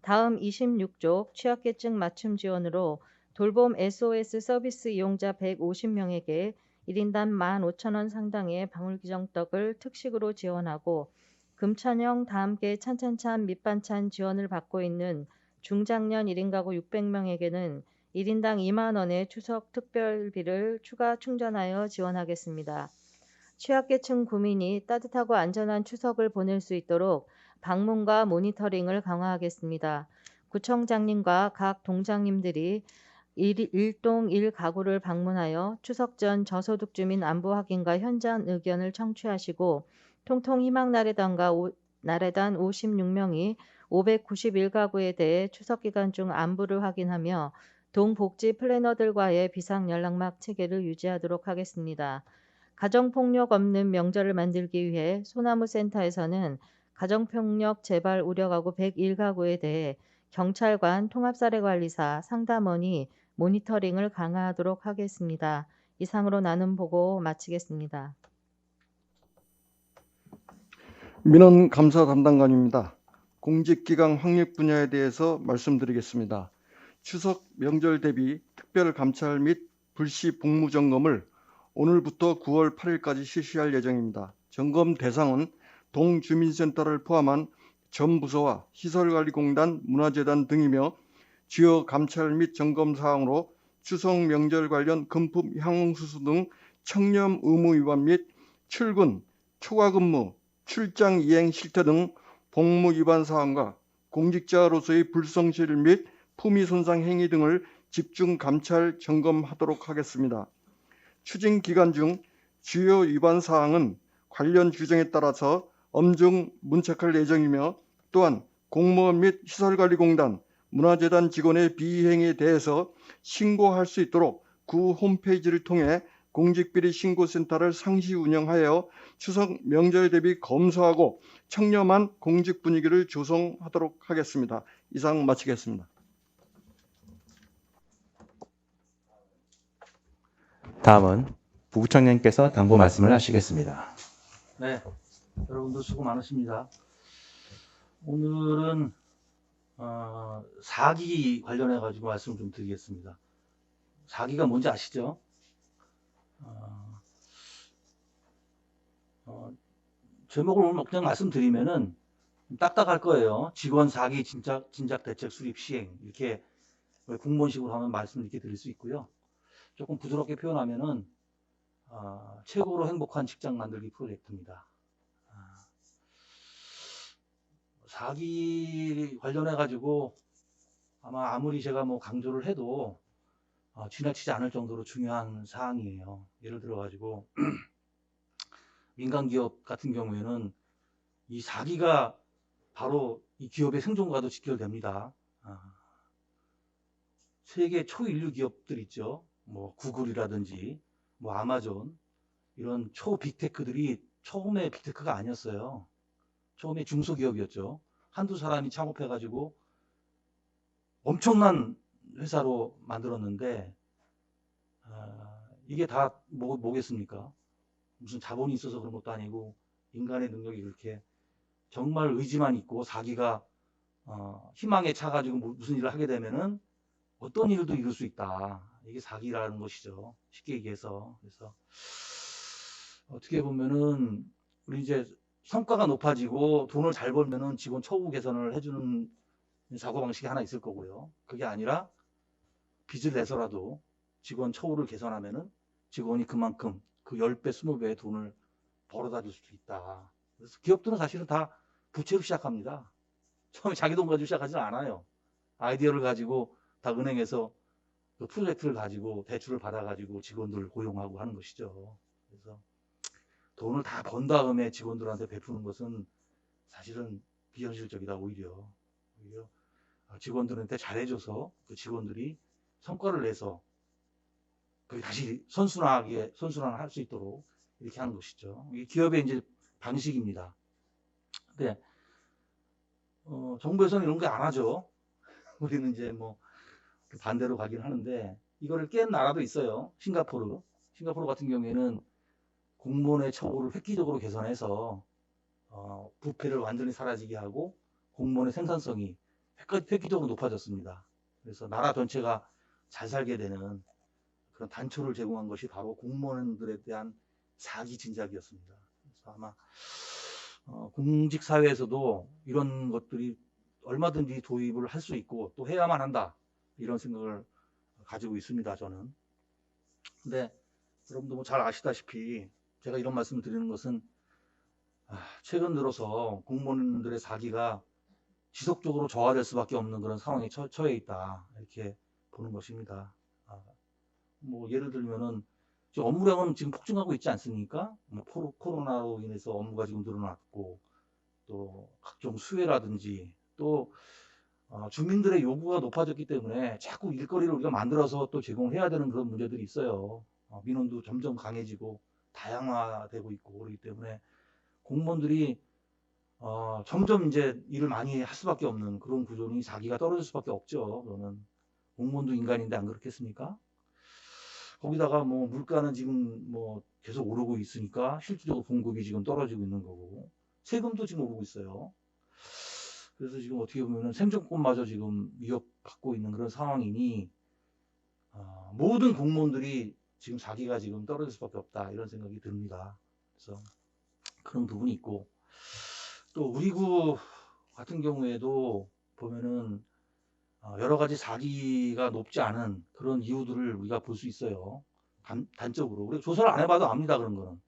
다음 26쪽 취약계층 맞춤 지원으로 돌봄 SOS 서비스 이용자 150명에게 1인당 15,000원 상당의 방울기정떡을 특식으로 지원하고 금천형 다함께 찬찬찬 밑반찬 지원을 받고 있는 중장년 1인 가구 600명에게는 1인당 2만 원의 추석 특별비를 추가 충전하여 지원하겠습니다. 취약계층 구민이 따뜻하고 안전한 추석을 보낼 수 있도록 방문과 모니터링을 강화하겠습니다. 구청장님과 각 동장님들이 1동 1가구를 방문하여 추석 전 저소득 주민 안부 확인과 현장 의견을 청취하시고 통통 희망 나래단 56명이 591가구에 대해 추석 기간 중 안부를 확인하며 동복지 플래너들과의 비상 연락망 체계를 유지하도록 하겠습니다. 가정폭력 없는 명절을 만들기 위해 소나무센터에서는 가정폭력 재발 우려가구 101가구에 대해 경찰관, 통합사례관리사, 상담원이 모니터링을 강화하도록 하겠습니다. 이상으로 나눔 보고 마치겠습니다. 민원 감사 담당관입니다. 공직기강 확립 분야에 대해서 말씀드리겠습니다. 추석 명절 대비 특별 감찰 및 불시 복무 점검을 오늘부터 9월 8일까지 실시할 예정입니다. 점검 대상은 동주민센터를 포함한 전 부서와 시설관리공단, 문화재단 등이며 주요 감찰 및 점검 사항으로 추석 명절 관련 금품 향응수수 등 청렴 의무 위반 및 출근, 초과근무, 출장 이행 실태 등 복무 위반 사항과 공직자로서의 불성실 및 품위 손상 행위 등을 집중 감찰 점검하도록 하겠습니다. 추진 기간 중 주요 위반 사항은 관련 규정에 따라서 엄중 문책할 예정이며 또한 공무원 및 시설관리공단, 문화재단 직원의 비행에 대해서 신고할 수 있도록 구 홈페이지를 통해 공직비리 신고센터를 상시 운영하여 추석 명절 대비 검소하고 청렴한 공직 분위기를 조성하도록 하겠습니다. 이상 마치겠습니다. 다음은 부부청장님께서 당부 말씀을 하시겠습니다. 네, 여러분들 수고 많으십니다. 오늘은 사기 관련해 가지고 말씀을 좀 드리겠습니다. 사기가 뭔지 아시죠? 제목을 오늘 그냥 말씀드리면은 딱딱할 거예요. 직원 사기 진작 대책 수립 시행 이렇게 공무원식으로 하면 말씀을 이렇게 드릴 수 있고요. 조금 부드럽게 표현하면은 최고로 행복한 직장 만들기 프로젝트입니다. 사기 관련해 가지고 아마 아무리 제가 뭐 강조를 해도 지나치지 않을 정도로 중요한 사항이에요. 예를 들어 가지고 민간 기업 같은 경우에는 이 사기가 바로 이 기업의 생존과도 직결됩니다. 세계 초인류 기업들 있죠. 뭐 구글이라든지 뭐 아마존 이런 초 빅테크들이 처음에 빅테크가 아니었어요. 처음에 중소기업이었죠. 한두 사람이 창업해가지고 엄청난 회사로 만들었는데 이게 다 뭐겠습니까? 무슨 자본이 있어서 그런 것도 아니고 인간의 능력이 그렇게 정말 의지만 있고 자기가 희망에 차가지고 무슨 일을 하게 되면은 어떤 일도 이룰 수 있다. 이게 사기라는 것이죠. 쉽게 얘기해서. 그래서 어떻게 보면은 우리 이제 성과가 높아지고 돈을 잘 벌면은 직원 처우 개선을 해주는 사고방식이 하나 있을 거고요. 그게 아니라 빚을 내서라도 직원 처우를 개선하면은 직원이 그만큼 그 10배, 20배의 돈을 벌어다 줄 수도 있다. 그래서 기업들은 사실은 다 부채로 시작합니다. 처음에 자기 돈 가지고 시작하지는 않아요. 아이디어를 가지고 다 은행에서 그 프로젝트를 가지고 대출을 받아가지고 직원들을 고용하고 하는 것이죠. 그래서 돈을 다 번 다음에 직원들한테 베푸는 것은 사실은 비현실적이다. 오히려 직원들한테 잘해줘서 그 직원들이 성과를 내서 그 다시 선순환할 수 있도록 이렇게 하는 것이죠. 이게 기업의 이제 방식입니다. 근데 정부에서는 이런 거 안 하죠. 우리는 이제 뭐 반대로 가긴 하는데 이거를 깬 나라도 있어요. 싱가포르 같은 경우에는 공무원의 처우를 획기적으로 개선해서 부패를 완전히 사라지게 하고 공무원의 생산성이 획기적으로 높아졌습니다. 그래서 나라 전체가 잘 살게 되는 그런 단초를 제공한 것이 바로 공무원들에 대한 사기 진작이었습니다. 그래서 아마 공직 사회에서도 이런 것들이 얼마든지 도입을 할 수 있고 또 해야만 한다. 이런 생각을 가지고 있습니다. 저는. 근데 여러분도 뭐 잘 아시다시피 제가 이런 말씀을 드리는 것은 최근 들어서 공무원들의 사기가 지속적으로 저하될 수밖에 없는 그런 상황에 처해 있다. 이렇게 보는 것입니다. 뭐 예를 들면은 지금 업무량은 지금 폭증하고 있지 않습니까? 뭐 코로나로 인해서 업무가 지금 늘어났고 또 각종 수혜라든지 또 주민들의 요구가 높아졌기 때문에 자꾸 일거리를 우리가 만들어서 또 제공해야 되는 그런 문제들이 있어요. 민원도 점점 강해지고 다양화되고 있고 그렇기 때문에 공무원들이 점점 이제 일을 많이 할 수밖에 없는 그런 구조니 자기가 떨어질 수밖에 없죠. 그러면 공무원도 인간인데 안 그렇겠습니까? 거기다가 뭐 물가는 지금 뭐 계속 오르고 있으니까 실질적으로 봉급이 지금 떨어지고 있는 거고 세금도 지금 오르고 있어요. 그래서 지금 어떻게 보면 생존권마저 지금 위협받고 있는 그런 상황이니 모든 공무원들이 지금 자기가 지금 떨어질 수밖에 없다 이런 생각이 듭니다. 그래서 그런 부분이 있고 또 우리 구 같은 경우에도 보면은 여러 가지 사기가 높지 않은 그런 이유들을 우리가 볼 수 있어요. 단적으로 우리가 조사를 안 해봐도 압니다. 그런 거는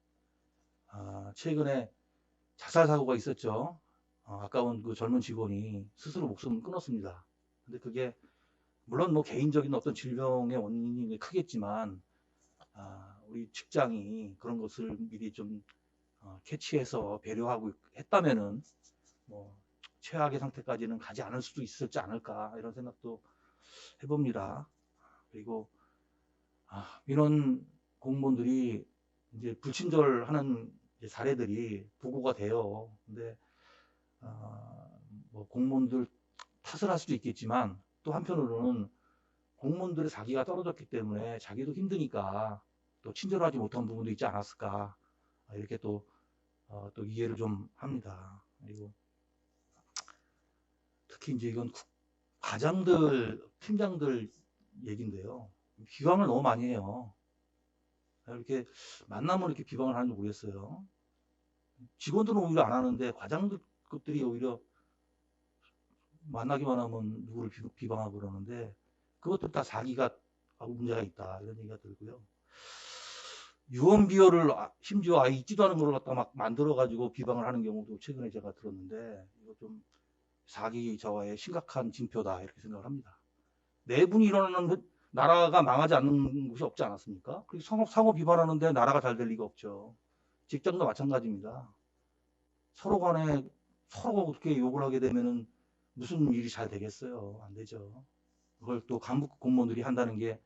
최근에 자살 사고가 있었죠. 아까운 그 젊은 직원이 스스로 목숨을 끊었습니다. 근데 그게 물론 뭐 개인적인 어떤 질병의 원인이 크겠지만 우리 직장이 그런 것을 미리 좀 캐치해서 배려하고 했다면은 뭐 최악의 상태까지는 가지 않을 수도 있었지 않을까 이런 생각도 해봅니다. 그리고 민원 공무원들이 이제 불친절하는 이제 사례들이 보고가 돼요. 근데 뭐 공무원들 탓을 할 수도 있겠지만 또 한편으로는 공무원들의 사기가 떨어졌기 때문에 자기도 힘드니까 또 친절하지 못한 부분도 있지 않았을까 이렇게 또 이해를 좀 합니다. 그리고 특히 이제 이건 과장들, 팀장들 얘기인데요. 비방을 너무 많이 해요. 이렇게 만나면 이렇게 비방을 하는지 모르겠어요. 직원들은 오히려 안 하는데 과장들이 오히려 만나기만 하면 누구를 비방하고 그러는데 그것도 다 사기가 문제가 있다 이런 얘기가 들고요. 유언비어를 심지어 아예 있지도 않은 걸 갖다 막 만들어 가지고 비방을 하는 경우도 최근에 제가 들었는데 이거 좀 사기 저하의 심각한 징표다 이렇게 생각을 합니다. 내분이 일어나는 나라가 망하지 않는 곳이 없지 않았습니까? 그리고 상호 비판하는데 나라가 잘 될 리가 없죠. 직장도 마찬가지입니다. 서로 간에 서로 그렇게 욕을 하게 되면은 무슨 일이 잘 되겠어요? 안 되죠. 그걸 또 간부 공무원들이 한다는 게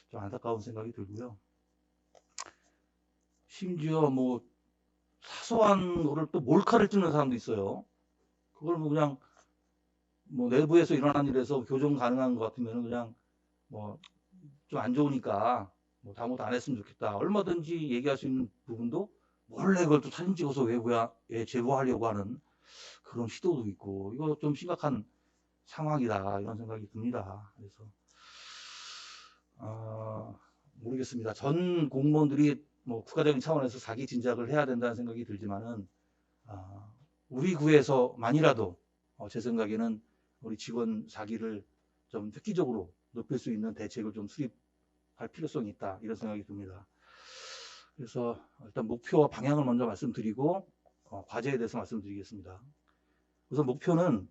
좀 안타까운 생각이 들고요. 심지어 뭐 사소한 거를 또 몰카를 찍는 사람도 있어요. 그걸 뭐 그냥 뭐 내부에서 일어난 일에서 교정 가능한 것 같으면 그냥 뭐 좀 안 좋으니까 뭐 잘못 안 했으면 좋겠다. 얼마든지 얘기할 수 있는 부분도 몰래 그걸 또 사진 찍어서 외부에 제보하려고 하는 그런 시도도 있고, 이거 좀 심각한 상황이다 이런 생각이 듭니다. 그래서 모르겠습니다. 전 공무원들이 뭐 국가적인 차원에서 사기 진작을 해야 된다는 생각이 들지만은 우리 구에서만이라도 제 생각에는 우리 직원 사기를 좀 획기적으로 높일 수 있는 대책을 좀 수립할 필요성이 있다 이런 생각이 듭니다. 그래서 일단 목표와 방향을 먼저 말씀드리고 과제에 대해서 말씀드리겠습니다. 우선 목표는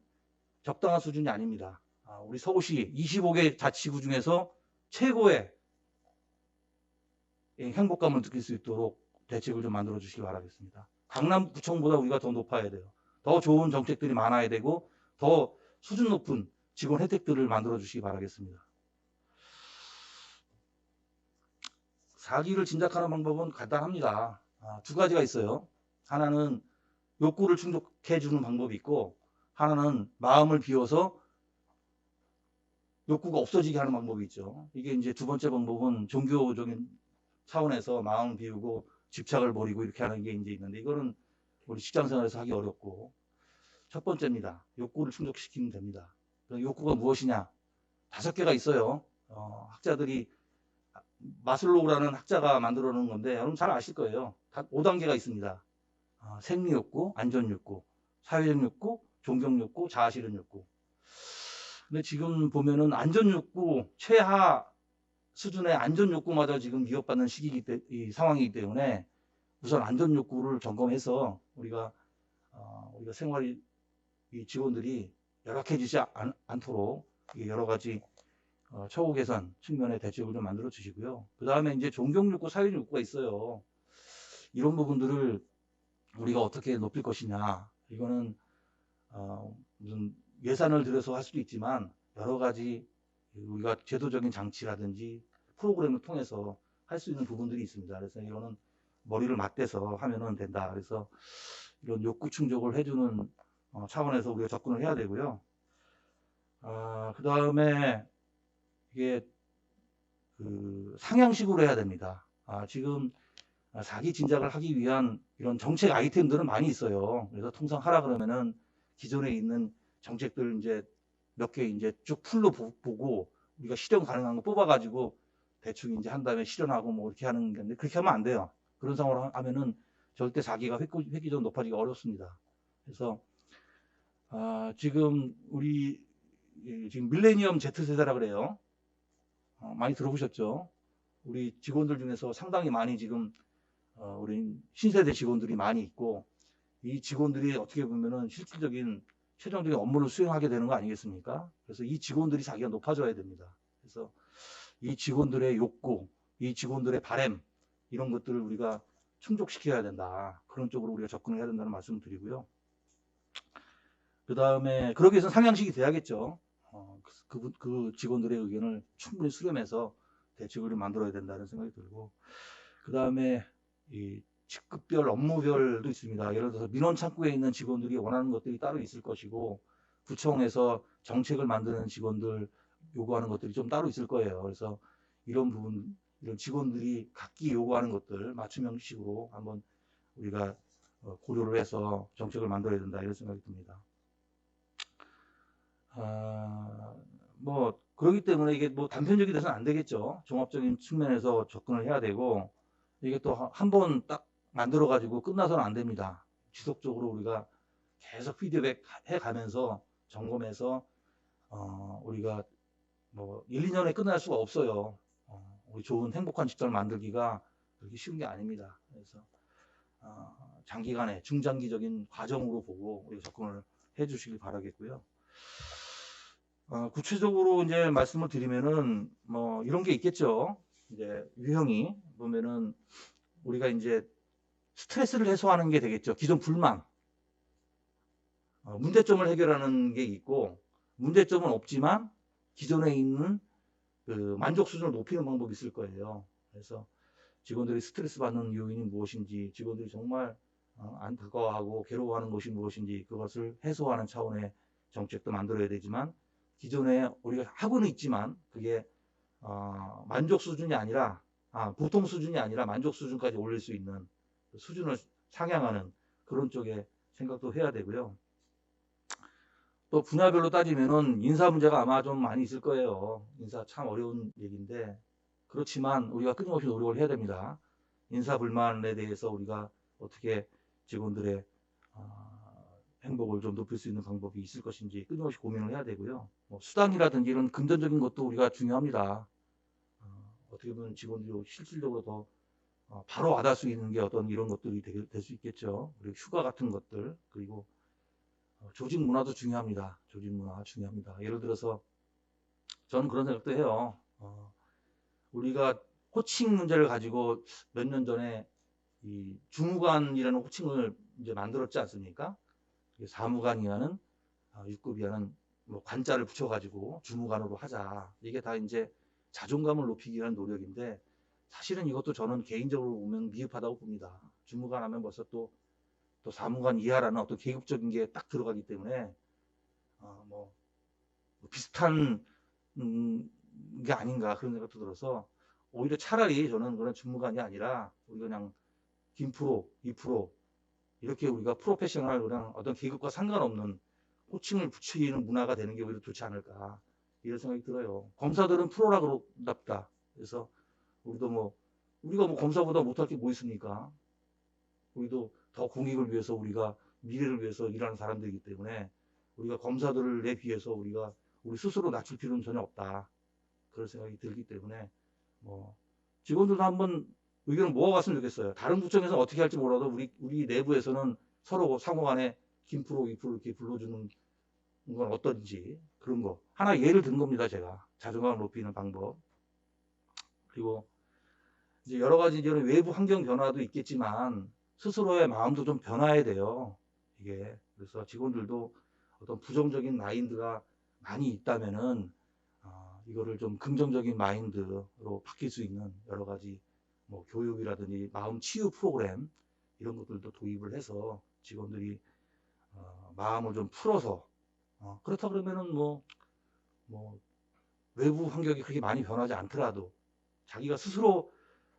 적당한 수준이 아닙니다. 우리 서울시 25개 자치구 중에서 최고의 행복감을 느낄 수 있도록 대책을 좀 만들어 주시기 바라겠습니다. 강남구청보다 우리가 더 높아야 돼요. 더 좋은 정책들이 많아야 되고 더 수준 높은 직원 혜택들을 만들어 주시기 바라겠습니다. 사기를 진작하는 방법은 간단합니다. 두 가지가 있어요. 하나는 욕구를 충족해 주는 방법이 있고, 하나는 마음을 비워서 욕구가 없어지게 하는 방법이 있죠. 이게 이제 두 번째 방법은 종교적인 차원에서 마음을 비우고 집착을 버리고 이렇게 하는 게 이제 있는데, 이거는 우리 직장 생활에서 하기 어렵고, 첫 번째입니다. 욕구를 충족시키면 됩니다. 욕구가 무엇이냐? 5개가 있어요. 학자들이 마슬로우라는 학자가 만들어 놓은 건데 여러분 잘 아실 거예요. 다 5단계가 있습니다. 생리욕구, 안전욕구, 사회적 욕구, 존경욕구, 자아실현 욕구. 근데 지금 보면은 안전욕구, 최하 수준의 안전욕구마저 지금 위협받는 이 상황이기 때문에 우선 안전욕구를 점검해서 우리가 생활이 이 직원들이 열악해지지 않도록 여러 가지 처우 개선 측면의 대책을 좀 만들어 주시고요. 그 다음에 이제 존경욕구, 사회적 욕구가 있어요. 이런 부분들을 우리가 어떻게 높일 것이냐. 이거는 무슨 예산을 들여서 할 수도 있지만 여러 가지 우리가 제도적인 장치라든지 프로그램을 통해서 할 수 있는 부분들이 있습니다. 그래서 이거는 머리를 맞대서 하면은 된다. 그래서 이런 욕구 충족을 해주는 차원에서 우리가 접근을 해야 되고요. 그 다음에 이게 상향식으로 해야 됩니다. 지금 사기 진작을 하기 위한 이런 정책 아이템들은 많이 있어요. 그래서 통상 하라 그러면은 기존에 있는 정책들 이제 몇 개 이제 쭉 풀로 보고 우리가 실현 가능한 거 뽑아가지고 대충 이제 한 다음에 실현하고 뭐 이렇게 하는 건데, 그렇게 하면 안 돼요. 그런 상황으로 하면은 절대 사기가 획기적으로 높아지기 어렵습니다. 그래서 지금 우리 지금 밀레니엄 Z세대라 그래요. 많이 들어보셨죠? 우리 직원들 중에서 상당히 많이 지금 우리 신세대 직원들이 많이 있고, 이 직원들이 어떻게 보면은 실질적인 최종적인 업무를 수행하게 되는 거 아니겠습니까? 그래서 이 직원들이 자기가 높아져야 됩니다. 그래서 이 직원들의 욕구, 이 직원들의 바람, 이런 것들을 우리가 충족시켜야 된다. 그런 쪽으로 우리가 접근을 해야 된다는 말씀을 드리고요. 그 다음에 그러기 위해서 상향식이 돼야겠죠. 그 직원들의 의견을 충분히 수렴해서 대책을 만들어야 된다는 생각이 들고, 그 다음에 이 직급별 업무별도 있습니다. 예를 들어서 민원 창구에 있는 직원들이 원하는 것들이 따로 있을 것이고, 구청에서 정책을 만드는 직원들 요구하는 것들이 좀 따로 있을 거예요. 그래서 이런 부분, 이런 직원들이 각기 요구하는 것들 맞춤 형식으로 한번 우리가 고려를 해서 정책을 만들어야 된다 이런 생각이 듭니다. 뭐 그렇기 때문에 이게 뭐 단편적이 돼서는 안 되겠죠. 종합적인 측면에서 접근을 해야 되고, 이게 또 한 번 딱 만들어 가지고 끝나서는 안 됩니다. 지속적으로 우리가 계속 피드백 해 가면서 점검해서 우리가 뭐 1, 2년에 끝날 수가 없어요. 우리 좋은 행복한 직장을 만들기가 그렇게 쉬운 게 아닙니다. 그래서 장기간의 중장기적인 과정으로 보고 우리가 접근을 해 주시길 바라겠고요. 구체적으로 이제 말씀을 드리면은 뭐 이런 게 있겠죠. 이제 유형이 보면은 우리가 이제 스트레스를 해소하는 게 되겠죠. 기존 불만. 문제점을 해결하는 게 있고 문제점은 없지만 기존에 있는 그 만족 수준을 높이는 방법이 있을 거예요. 그래서 직원들이 스트레스 받는 요인이 무엇인지, 직원들이 정말 안타까워하고 괴로워하는 것이 무엇인지 그것을 해소하는 차원의 정책도 만들어야 되지만 기존에 우리가 하고는 있지만 그게 만족 수준이 아니라 보통 수준이 아니라 만족 수준까지 올릴 수 있는 수준을 상향하는 그런 쪽에 생각도 해야 되고요. 또 분야별로 따지면은 인사 문제가 아마 좀 많이 있을 거예요. 인사 참 어려운 얘기인데 그렇지만 우리가 끊임없이 노력을 해야 됩니다. 인사 불만에 대해서 우리가 어떻게 직원들의 행복을 좀 높일 수 있는 방법이 있을 것인지 끊임없이 고민을 해야 되고요. 뭐 수당이라든지 이런 금전적인 것도 우리가 중요합니다. 어떻게 보면 직원들이 실질적으로 더 바로 와닿을 수 있는 게 어떤 이런 것들이 될 수 있겠죠. 그리고 휴가 같은 것들, 그리고 조직 문화도 중요합니다. 조직 문화 중요합니다. 예를 들어서 저는 그런 생각도 해요. 우리가 호칭 문제를 가지고 몇 년 전에 이 주무관이라는 호칭을 이제 만들었지 않습니까? 사무관 이하는 6급 이하는 뭐 관자를 붙여가지고 주무관으로 하자. 이게 다 이제 자존감을 높이기 위한 노력인데 사실은 이것도 저는 개인적으로 보면 미흡하다고 봅니다. 주무관 하면 벌써 또 사무관 이하라는 어떤 계급적인 게 딱 들어가기 때문에 뭐 비슷한 게 아닌가 그런 생각도 들어서 오히려 차라리 저는 그런 주무관이 아니라 우리가 그냥 김프로, 2프로 이렇게 우리가 프로페셔널 그냥 어떤 계급과 상관없는 호칭을 붙이는 문화가 되는 게 오히려 좋지 않을까 이런 생각이 들어요. 검사들은 프로라 그럽다. 그래서 우리가 뭐 검사보다 못할 게 뭐 있습니까? 우리도 더 공익을 위해서 우리가 미래를 위해서 일하는 사람들이기 때문에 우리가 검사들에 비해서 우리가 우리 스스로 낮출 필요는 전혀 없다. 그런 생각이 들기 때문에 뭐 직원들도 한번 의견을 모아봤으면 좋겠어요. 다른 구청에서 어떻게 할지 몰라도 우리 내부에서는 서로 상호간에 김프로, 2프로 이렇게 불러주는 건 어떤지 그런 거 하나 예를 든 겁니다. 제가 자존감을 높이는 방법. 그리고 이제 여러 가지 이제는 외부 환경 변화도 있겠지만 스스로의 마음도 좀 변화해야 돼요. 이게 그래서 직원들도 어떤 부정적인 마인드가 많이 있다면은 이거를 좀 긍정적인 마인드로 바뀔 수 있는 여러 가지 뭐 교육이라든지 마음 치유 프로그램 이런 것들도 도입을 해서 직원들이 마음을 좀 풀어서 그렇다 그러면은 뭐 외부 환경이 그렇게 많이 변하지 않더라도 자기가 스스로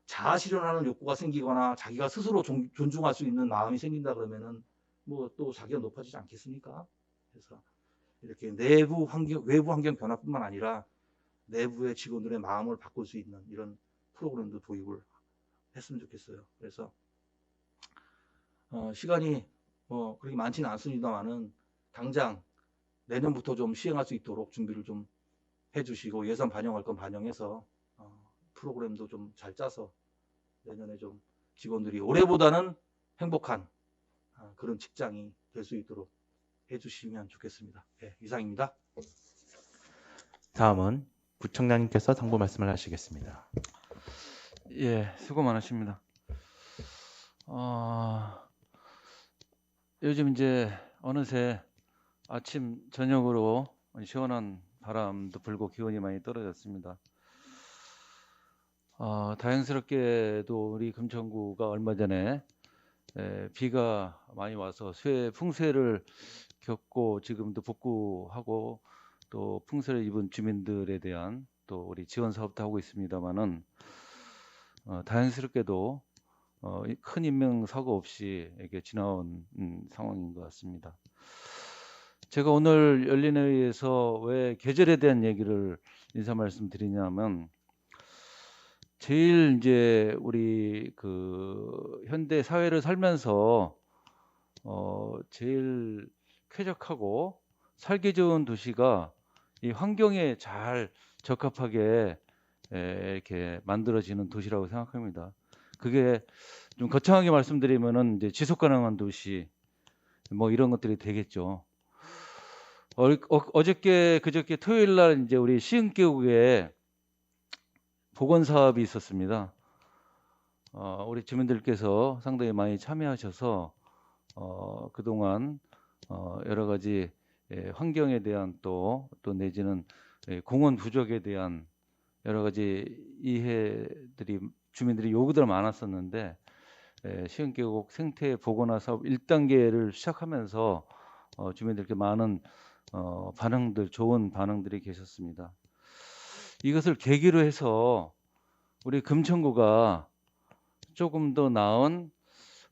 자아 실현하는 욕구가 생기거나 자기가 스스로 존중할 수 있는 마음이 생긴다 그러면은 뭐 또 자기가 높아지지 않겠습니까? 그래서 이렇게 외부 환경 변화뿐만 아니라 내부의 직원들의 마음을 바꿀 수 있는 이런 프로그램도 도입을 했으면 좋겠어요. 그래서 시간이 뭐 그렇게 많지는 않습니다만은 당장 내년부터 좀 시행할 수 있도록 준비를 좀 해주시고 예산 반영할 건 반영해서 프로그램도 좀 잘 짜서 내년에 좀 직원들이 올해보다는 행복한 그런 직장이 될 수 있도록 해주시면 좋겠습니다. 네, 이상입니다. 다음은 부청장님께서 당부 말씀을 하시겠습니다. 예, 수고 많으십니다. 요즘 이제 어느새 아침 저녁으로 시원한 바람도 불고 기온이 많이 떨어졌습니다. 다행스럽게도 우리 금천구가 얼마 전에 비가 많이 와서 풍세를 겪고 지금도 복구하고 또 풍세를 입은 주민들에 대한 또 우리 지원 사업도 하고 있습니다만은 다행스럽게도 큰 인명 사고 없이 이렇게 지나온 상황인 것 같습니다. 제가 오늘 열린 회의에서 왜 계절에 대한 얘기를 인사 말씀드리냐면 제일 이제 우리 그 현대 사회를 살면서 제일 쾌적하고 살기 좋은 도시가 이 환경에 잘 적합하게 이렇게 만들어지는 도시라고 생각합니다. 그게 좀 거창하게 말씀드리면은 이제 지속 가능한 도시 뭐 이런 것들이 되겠죠. 어저께 그저께 토요일 날 이제 우리 시흥계곡에 복원 사업이 있었습니다. 우리 주민들께서 상당히 많이 참여하셔서 그동안 여러 가지 환경에 대한 또 내지는 공원 부족에 대한 여러 가지 이해들이 주민들이 요구들 많았었는데 시흥계곡 생태 보건화 사업 1단계를 시작하면서 주민들께 많은 반응들, 좋은 반응들이 계셨습니다. 이것을 계기로 해서 우리 금천구가 조금 더 나은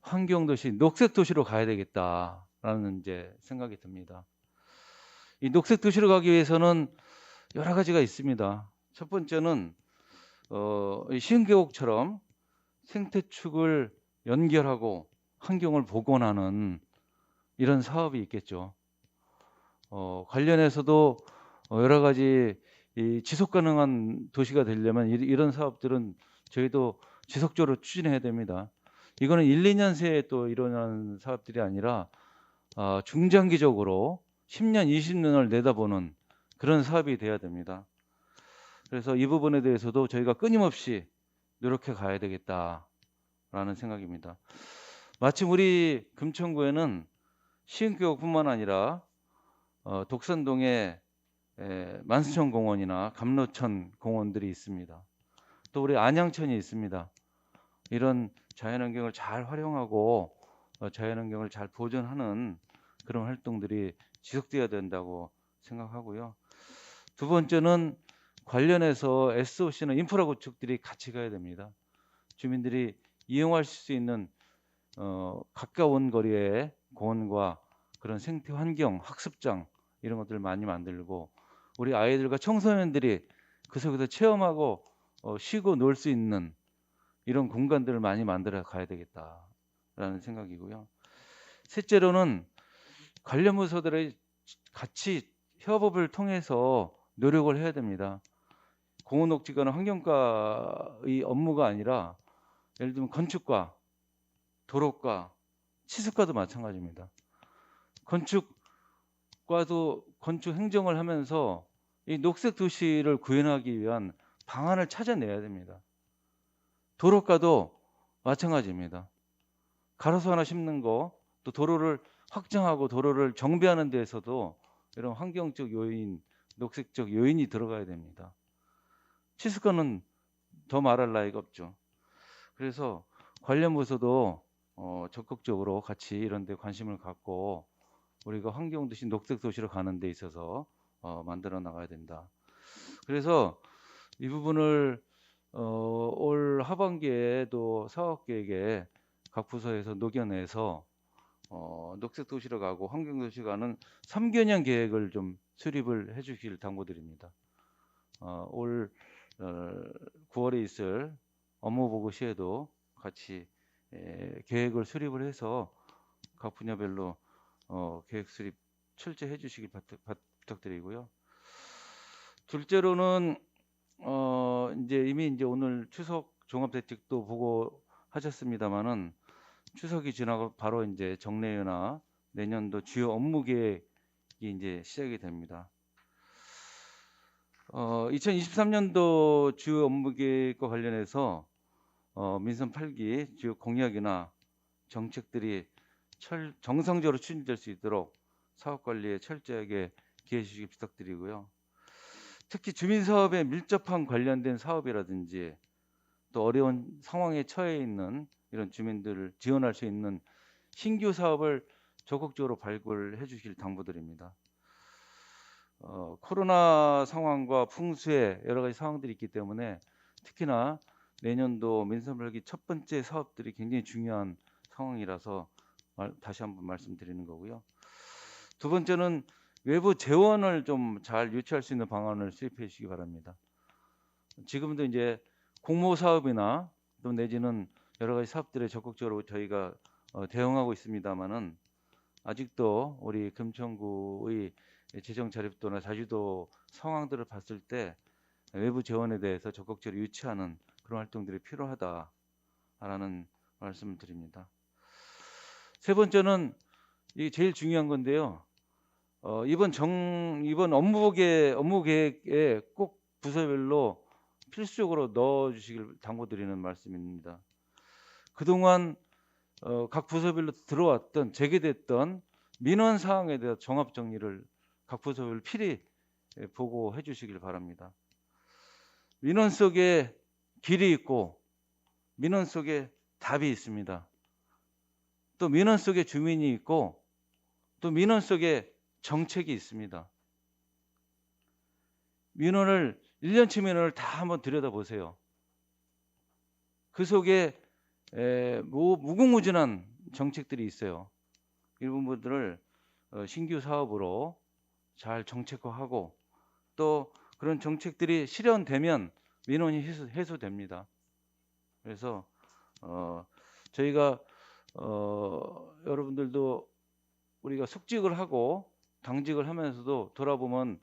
환경도시, 녹색도시로 가야 되겠다라는 이제 생각이 듭니다. 이 녹색도시로 가기 위해서는 여러 가지가 있습니다. 첫 번째는 이 시흥계곡처럼 생태축을 연결하고 환경을 복원하는 이런 사업이 있겠죠. 관련해서도 여러 가지 이 지속 가능한 도시가 되려면 이런 사업들은 저희도 지속적으로 추진해야 됩니다. 이거는 1, 2년 새에 또 일어나는 사업들이 아니라 중장기적으로 10년, 20년을 내다보는 그런 사업이 돼야 됩니다. 그래서 이 부분에 대해서도 저희가 끊임없이 노력해 가야 되겠다라는 생각입니다. 마침 우리 금천구에는 시흥계곡뿐만 아니라 독산동에 만수천 공원이나 감로천 공원들이 있습니다. 또 우리 안양천이 있습니다. 이런 자연환경을 잘 활용하고 자연환경을 잘 보존하는 그런 활동들이 지속돼야 된다고 생각하고요. 두 번째는 관련해서 SOC나 인프라 구축들이 같이 가야 됩니다. 주민들이 이용할 수 있는 가까운 거리에 공원과 그런 생태 환경, 학습장 이런 것들을 많이 만들고 우리 아이들과 청소년들이 그 속에서 체험하고 쉬고 놀 수 있는 이런 공간들을 많이 만들어 가야 되겠다라는 생각이고요. 셋째로는 관련 부서들의 같이 협업을 통해서 노력을 해야 됩니다. 공원녹지과는 환경과의 업무가 아니라 예를 들면 건축과, 도로과, 치수과도 마찬가지입니다. 건축과도 건축 행정을 하면서 이 녹색 도시를 구현하기 위한 방안을 찾아내야 됩니다. 도로과도 마찬가지입니다. 가로수 하나 심는 거, 또 도로를 확장하고 도로를 정비하는 데에서도 이런 환경적 요인, 녹색적 요인이 들어가야 됩니다. 치수과는 더 말할 나위가 없죠. 그래서 관련 부서도 적극적으로 같이 이런 데 관심을 갖고 우리가 환경도시, 녹색도시로 가는 데 있어서 만들어 나가야 된다. 그래서 이 부분을 올 하반기에도 사업계획에 각 부서에서 녹여내서 녹색도시로 가고 환경도시로 가는 3개년 계획을 좀 수립을 해 주길 당부드립니다. 올 9월에 있을 업무보고 시에도 같이 계획을 수립을 해서 각 분야별로 계획 수립 철저히 해주시길 부탁드리고요. 둘째로는 이제 오늘 추석 종합대책도 보고 하셨습니다만은 추석이 지나고 바로 이제 정례회나 내년도 주요 업무 계획이 이제 시작이 됩니다. 2023년도 주요 업무 계획과 관련해서 민선 8기 주요 공약이나 정책들이 정상적으로 추진될 수 있도록 사업 관리에 철저하게 기해 주시기 부탁드리고요. 특히 주민 사업에 밀접한 관련된 사업이라든지 또 어려운 상황에 처해 있는 이런 주민들을 지원할 수 있는 신규 사업을 적극적으로 발굴해 주길 당부드립니다. 코로나 상황과 풍수의 여러 가지 상황들이 있기 때문에 특히나 내년도 민선8기 첫 번째 사업들이 굉장히 중요한 상황이라서 다시 한번 말씀드리는 거고요. 두 번째는 외부 재원을 좀 잘 유치할 수 있는 방안을 수립해 주시기 바랍니다. 지금도 이제 공모 사업이나 또 내지는 여러 가지 사업들에 적극적으로 저희가 대응하고 있습니다만은 아직도 우리 금천구의 재정 자립도나 자주도 상황들을 봤을 때 외부 재원에 대해서 적극적으로 유치하는 그런 활동들이 필요하다라는 말씀을 드립니다. 세 번째는 이게 제일 중요한 건데요. 이번 업무 계획에 꼭 부서별로 필수적으로 넣어 주시길 당부드리는 말씀입니다. 그동안 각 부서별로 들어왔던 제기됐던 민원 사항에 대한 종합 정리를 각 부서별 필히 보고해 주시길 바랍니다. 민원 속에 길이 있고 민원 속에 답이 있습니다. 또 민원 속에 주민이 있고 또 민원 속에 정책이 있습니다. 민원을 1년치 민원을 다 한번 들여다보세요. 그 속에 무궁무진한 정책들이 있어요. 이 부분들을 신규 사업으로 잘 정책화하고 또 그런 정책들이 실현되면 민원이 해소됩니다. 그래서 저희가 여러분들도 우리가 숙직을 하고 당직을 하면서도 돌아보면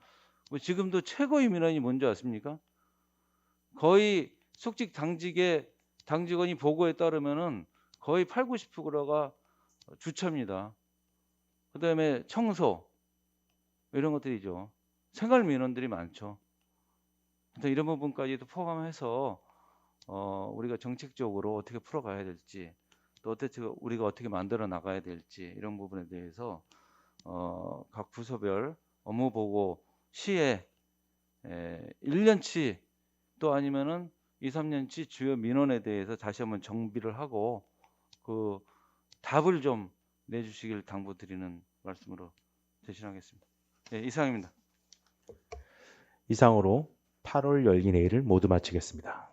뭐 지금도 최고의 민원이 뭔지 아십니까? 거의 숙직 당직의 당직원이 보고에 따르면은 거의 80~90%가 주차입니다. 그다음에 청소 이런 것들이죠. 생활 민원들이 많죠. 그래서 이런 부분까지도 포함해서 우리가 정책적으로 어떻게 풀어가야 될지 또 어떻게 우리가 어떻게 만들어 나가야 될지 이런 부분에 대해서 각 부서별 업무 보고 시에 1년치 또 아니면은 2~3년치 주요 민원에 대해서 다시 한번 정비를 하고 그 답을 좀 내주시길 당부드리는 말씀으로 대신하겠습니다. 네, 이상입니다. 이상으로 8월 열린 회의를 모두 마치겠습니다.